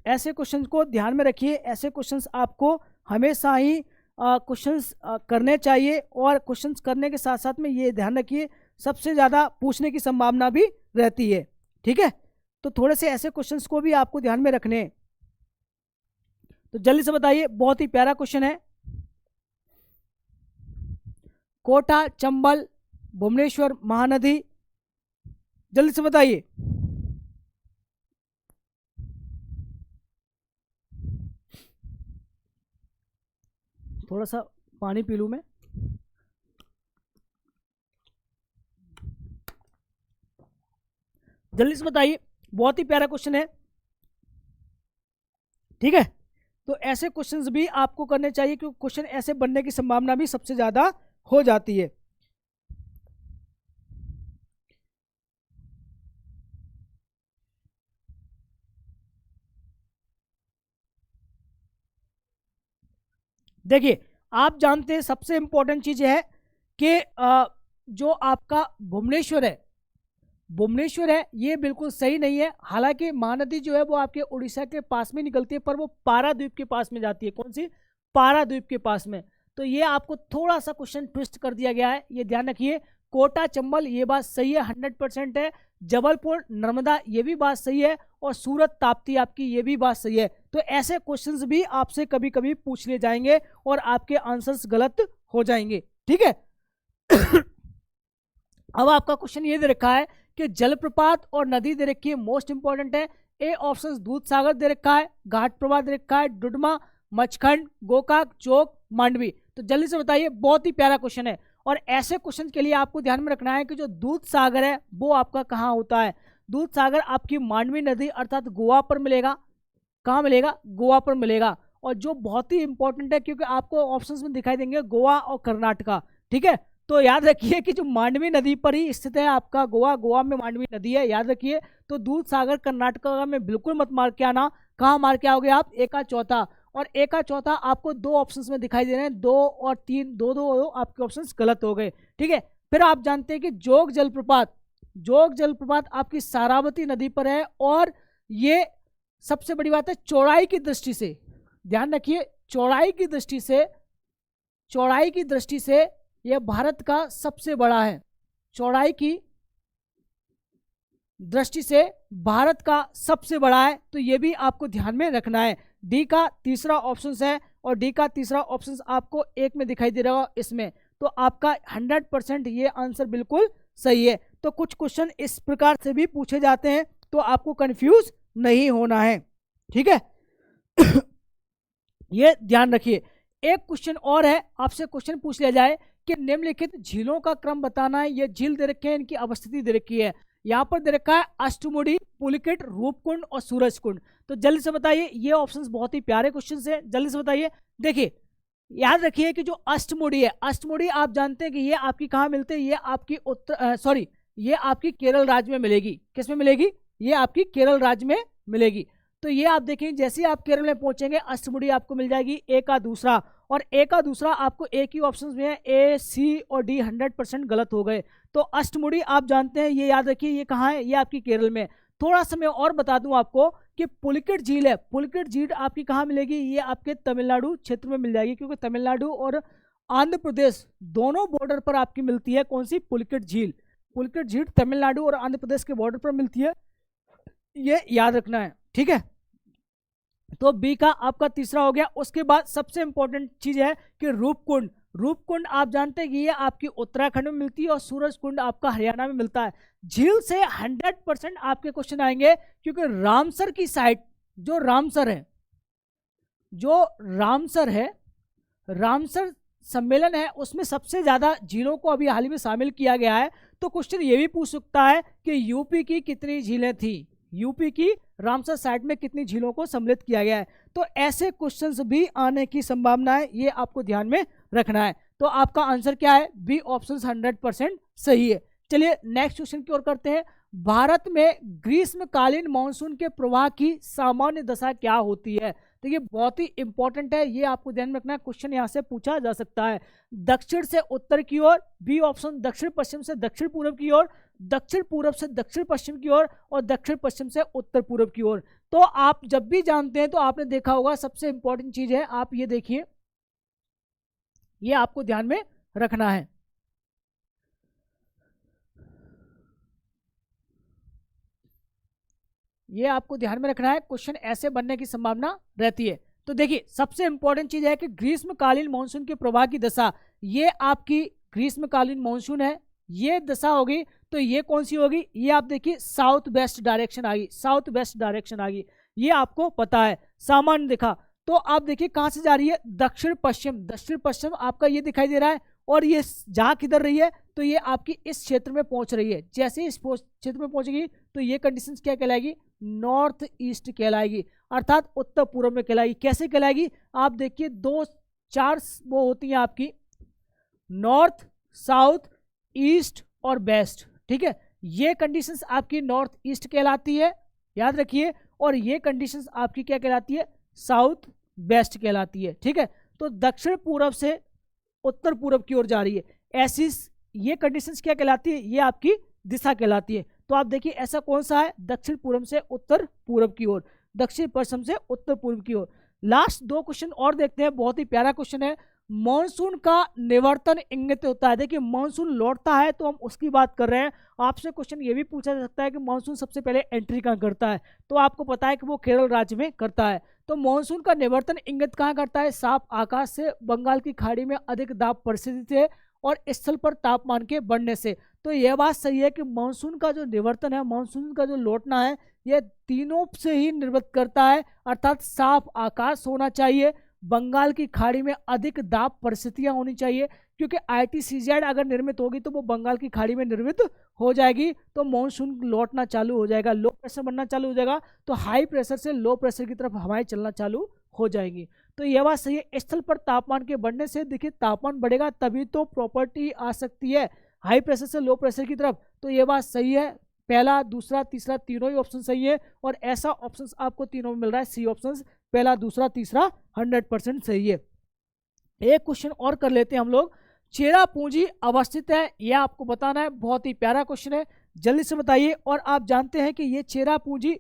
ऐसे क्वेश्चन को ध्यान में रखिए, ऐसे क्वेश्चंस आपको हमेशा ही क्वेश्चंस करने चाहिए, और क्वेश्चंस करने के साथ साथ में ये ध्यान रखिए सबसे ज़्यादा पूछने की संभावना भी रहती है, ठीक है। तो थोड़े से ऐसे क्वेश्चंस को भी आपको ध्यान में रखने हैं। तो जल्दी से बताइए, बहुत ही प्यारा क्वेश्चन है। कोटा, चंबल, भुवनेश्वर महानदी, जल्दी से बताइए। थोड़ा सा पानी पी लूं मैं। जल्दी से बताइए, बहुत ही प्यारा क्वेश्चन है, ठीक है। तो ऐसे क्वेश्चंस भी आपको करने चाहिए, क्योंकि क्वेश्चन ऐसे बनने की संभावना भी सबसे ज्यादा हो जाती है। देखिए आप जानते हैं सबसे इंपॉर्टेंट चीज है कि जो आपका भुवनेश्वर है, भुवनेश्वर है ये बिल्कुल सही नहीं है। हालांकि महानदी जो है वो आपके उड़ीसा के पास में निकलती है, पर वो पाराद्वीप के पास में जाती है। कौन सी? पाराद्वीप के पास में। तो ये आपको थोड़ा सा क्वेश्चन ट्विस्ट कर दिया गया है, ये ध्यान रखिए। कोटा, चंबल ये बात सही है, 100% है। जबलपुर, नर्मदा ये भी बात सही है, और सूरत, ताप्ती आपकी ये भी बात सही है। तो ऐसे क्वेश्चंस भी आपसे कभी कभी पूछ लिए जाएंगे और आपके आंसर्स गलत हो जाएंगे, ठीक है। अब आपका क्वेश्चन ये दे रखा है कि जलप्रपात और नदी दे रखी है, मोस्ट इंपॉर्टेंट है। ए ऑप्शन दूध सागर दे रखा है, घाट प्रवाह दे रखा है, डुडमा, मचखंड, गोकाक, चोक, मांडवी। तो जल्दी से बताइए, बहुत ही प्यारा क्वेश्चन है। और ऐसे क्वेश्चन के लिए आपको ध्यान में रखना है कि जो दूध सागर है वो आपका कहाँ होता है। दूध सागर आपकी मांडवी नदी अर्थात गोवा पर मिलेगा। कहाँ मिलेगा? गोवा पर मिलेगा। और जो बहुत ही इंपॉर्टेंट है, क्योंकि आपको ऑप्शंस में दिखाई देंगे गोवा और कर्नाटका, ठीक है। तो याद रखिए कि जो मांडवी नदी पर ही स्थित है आपका गोवा, गोवा में मांडवी नदी है, याद रखिए। तो दूध सागर कर्नाटका में बिल्कुल मत मार के आना। कहाँ मार के आओगे आप? एक का चौथा। और एक का चौथा आपको दो ऑप्शंस में दिखाई दे रहे हैं, 2 और 3, 2 आपके ऑप्शंस गलत हो गए, ठीक है। फिर आप जानते हैं कि जोग जलप्रपात, जोग जलप्रपात आपकी सारावती नदी पर है, और ये सबसे बड़ी बात है चौड़ाई की दृष्टि से, ध्यान रखिए, चौड़ाई की दृष्टि से, चौड़ाई की दृष्टि से यह भारत का सबसे बड़ा है। चौड़ाई की दृष्टि से भारत का सबसे बड़ा है, तो यह भी आपको ध्यान में रखना है। डी का तीसरा ऑप्शन है, और डी का तीसरा ऑप्शन आपको एक में दिखाई दे रहा है इसमें। तो आपका 100% ये आंसर बिल्कुल सही है। तो कुछ क्वेश्चन इस प्रकार से भी पूछे जाते हैं, तो आपको कंफ्यूज नहीं होना है, ठीक है। ये ध्यान रखिए। एक क्वेश्चन और है, आपसे क्वेश्चन पूछ लिया जाए कि निम्नलिखित झीलों का क्रम बताना है। ये झील दे रखे हैं, इनकी अवस्थिति दे रखी है। यहाँ पर दे रखा है अष्टमुड़ी, पुलिकेट, रूपकुंड और सूरजकुंड। तो जल्दी से बताइए, ये ऑप्शंस बहुत ही प्यारे क्वेश्चन है, जल्दी से बताइए। देखिए याद रखिए कि जो अष्टमुड़ी है, अष्टमुड़ी आप जानते हैं कि ये आपकी कहाँ मिलते हैं? ये आपकी ये आपकी केरल राज्य में मिलेगी। किस में मिलेगी? ये आपकी केरल राज्य में मिलेगी। तो ये आप देखें, जैसे आप केरल में पहुंचेंगे अष्टमुड़ी आपको मिल जाएगी। ए का दूसरा, और ए का दूसरा आपको एक ही ऑप्शन में है, ए, सी और डी 100% गलत हो गए। तो अष्टमुड़ी आप जानते हैं, ये याद रखिए, ये कहाँ है? ये आपकी केरल में। थोड़ा सा मैं और बता दूं आपको कि पुलिकेट झील है, पुलिकेट झील आपकी कहाँ मिलेगी? ये आपके तमिलनाडु क्षेत्र में मिल जाएगी, क्योंकि तमिलनाडु और आंध्र प्रदेश दोनों बॉर्डर पर आपकी मिलती है। कौन सी? पुलिकेट झील। पुलिकेट झील तमिलनाडु और आंध्र प्रदेश के बॉर्डर पर मिलती है, ये याद रखना है, ठीक है। तो बी का आपका तीसरा हो गया। उसके बाद सबसे इंपॉर्टेंट चीज है कि रूपकुंड। रूपकुंड आप जानते हैं कि ये आपकी उत्तराखंड में मिलती है, और सूरजकुंड आपका हरियाणा में मिलता है। झील से 100% आपके क्वेश्चन आएंगे, क्योंकि रामसर की साइट, जो रामसर है, जो रामसर है, रामसर सम्मेलन है, उसमें सबसे ज्यादा झीलों को अभी हाल ही में शामिल किया गया है। तो क्वेश्चन ये भी पूछ सकता है कि यूपी की कितनी झीलें थी? यूपी की रामसर साइट में कितनी झीलों को सम्मिलित किया गया है। तो ऐसे क्वेश्चंस भी आने की संभावना है, ये आपको ध्यान में रखना है। तो आपका आंसर क्या है, बी ऑप्शन 100% सही है। चलिए नेक्स्ट क्वेश्चन की ओर करते हैं। भारत में ग्रीष्मकालीन मानसून के प्रवाह की सामान्य दशा क्या होती है। तो ये बहुत ही इंपॉर्टेंट है, ये आपको ध्यान में रखना है, क्वेश्चन यहाँ से पूछा जा सकता है। दक्षिण से उत्तर की ओर, बी ऑप्शन दक्षिण पश्चिम से दक्षिण पूर्व की ओर, दक्षिण पूर्व से दक्षिण पश्चिम की ओर और दक्षिण पश्चिम से उत्तर पूर्व की ओर। तो आप जब भी जानते हैं तो आपने देखा होगा, सबसे इंपॉर्टेंट चीज है, आप ये देखिए, ये आपको ध्यान में रखना है। ये आपको ध्यान में रखना है, क्वेश्चन ऐसे बनने की संभावना रहती है। तो देखिए सबसे इंपॉर्टेंट चीज है कि ग्रीष्मकालीन मानसून के प्रवाह की दशा, ये आपकी ग्रीष्मकालीन मानसून है, ये दशा होगी। तो ये कौन सी होगी, ये आप देखिए साउथ वेस्ट डायरेक्शन आ गई, साउथ वेस्ट डायरेक्शन आ गई, ये आपको पता है। सामान्य दिखा तो आप देखिए कहां से जा रही है, दक्षिण पश्चिम, दक्षिण पश्चिम आपका ये दिखाई दे रहा है, और ये जा किधर रही है, तो ये आपकी इस क्षेत्र में पहुंच रही है। जैसे इस क्षेत्र में पहुंचेगी तो ये कंडीशन क्या कहलाएगी, नॉर्थ ईस्ट कहलाएगी, अर्थात उत्तर पूर्व में कहलाएगी। कैसे कहलाएगी, आप देखिए 2-4 वो होती हैं आपकी, नॉर्थ, साउथ, ईस्ट और वेस्ट, ठीक है। ये कंडीशंस आपकी नॉर्थ ईस्ट कहलाती है, याद रखिए, और ये कंडीशंस आपकी क्या कहलाती है, साउथ वेस्ट कहलाती है, ठीक है। तो दक्षिण पूर्व से उत्तर पूर्व की ओर जा रही है, ऐसी ये कंडीशंस क्या कहलाती है, ये आपकी दिशा कहलाती है। तो आप देखिए ऐसा कौन सा है, दक्षिण पूर्व से उत्तर पूर्व की ओर, दक्षिण पश्चिम से उत्तर पूर्व की ओर। लास्ट 2 क्वेश्चन और देखते हैं, बहुत ही प्यारा क्वेश्चन है। मॉनसून का निवर्तन इंगित होता है। देखिए मॉनसून लौटता है तो हम उसकी बात कर रहे हैं। आपसे क्वेश्चन ये भी पूछा जा सकता है कि मॉनसून सबसे पहले एंट्री कहाँ करता है, तो आपको पता है कि वो केरल राज्य में करता है। तो मॉनसून का निवर्तन इंगित कहाँ करता है, साफ आकाश से, बंगाल की खाड़ी में अधिक दाब परिस्थिति से और स्थल पर तापमान के बढ़ने से। तो यह बात सही है कि मानसून का जो निवर्तन है, मानसून का जो लौटना है, यह तीनों से ही निर्मित करता है, अर्थात साफ आकाश होना चाहिए, बंगाल की खाड़ी में अधिक दाब परिस्थितियां होनी चाहिए, क्योंकि ITCZ अगर निर्मित होगी तो वो बंगाल की खाड़ी में निर्मित हो जाएगी, तो मानसून लौटना चालू हो जाएगा, लो प्रेशर बनना चालू हो जाएगा, तो हाई प्रेशर से लो प्रेशर की तरफ हवाएं चलना चालू हो जाएंगी। तो यह बात सही है। स्थल पर तापमान के बढ़ने से देखिए तापमान बढ़ेगा तभी तो प्रॉपर्टी आ सकती है हाई प्रेशर से लो प्रेशर की तरफ। तो यह बात सही है, पहला, दूसरा, तीसरा तीनों ही ऑप्शन सही है, और ऐसा ऑप्शन आपको तीनों में मिल रहा है, सी ऑप्शन, पहला, दूसरा, तीसरा 100% सही है। एक क्वेश्चन और कर लेते हैं हम लोग। चेरापूंजी अवस्थित है, यह आपको बताना है, बहुत ही प्यारा क्वेश्चन है, जल्दी से बताइए। और आप जानते हैं कि ये चेरापूंजी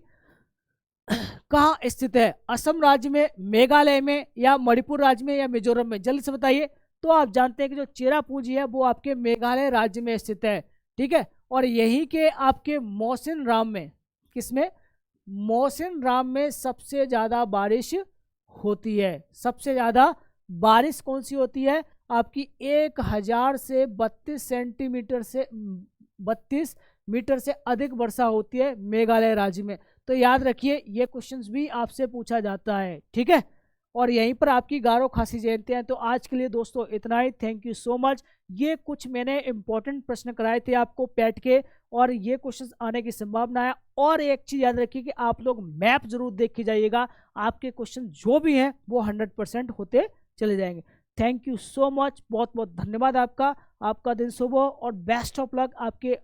कहाँ स्थित है, असम राज्य में, मेघालय में, या मणिपुर राज्य में, या मिजोरम में, जल्दी से बताइए। तो आप जानते हैं कि जो चेरापूंजी है वो आपके मेघालय राज्य में स्थित है, ठीक है। और यही के आपके मौसिन राम में, किसमें, मौसिन राम में सबसे ज़्यादा बारिश होती है। सबसे ज़्यादा बारिश कौन सी होती है आपकी, 1000 से 32 सेंटीमीटर से 32 मीटर से अधिक वर्षा होती है मेघालय राज्य में। तो याद रखिए ये क्वेश्चंस भी आपसे पूछा जाता है, ठीक है। और यहीं पर आपकी गारो खासी जयंती है। तो आज के लिए दोस्तों इतना ही, थैंक यू सो मच। ये कुछ मैंने इंपॉर्टेंट प्रश्न कराए थे आपको पैट के, और ये क्वेश्चंस आने की संभावना है। और एक चीज़ याद रखिए कि आप लोग मैप जरूर देख के जाइएगा, आपके क्वेश्चन जो भी हैं वो 100% होते चले जाएंगे। थैंक यू सो मच, बहुत बहुत धन्यवाद आपका। आपका दिन शुभ हो और बेस्ट ऑफ लक आपके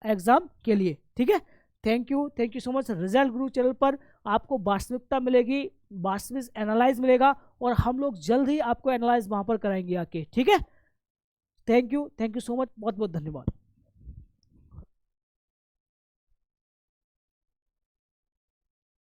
एग्जाम के लिए, ठीक है। Thank you so much. Result Guru channel पर आपको वास्तविकता मिलेगी, वास्तविक एनालाइज मिलेगा, और हम लोग जल्द ही आपको एनालाइज वहां पर कराएंगे आके, ठीक है। थैंक यू सो मच, बहुत बहुत धन्यवाद।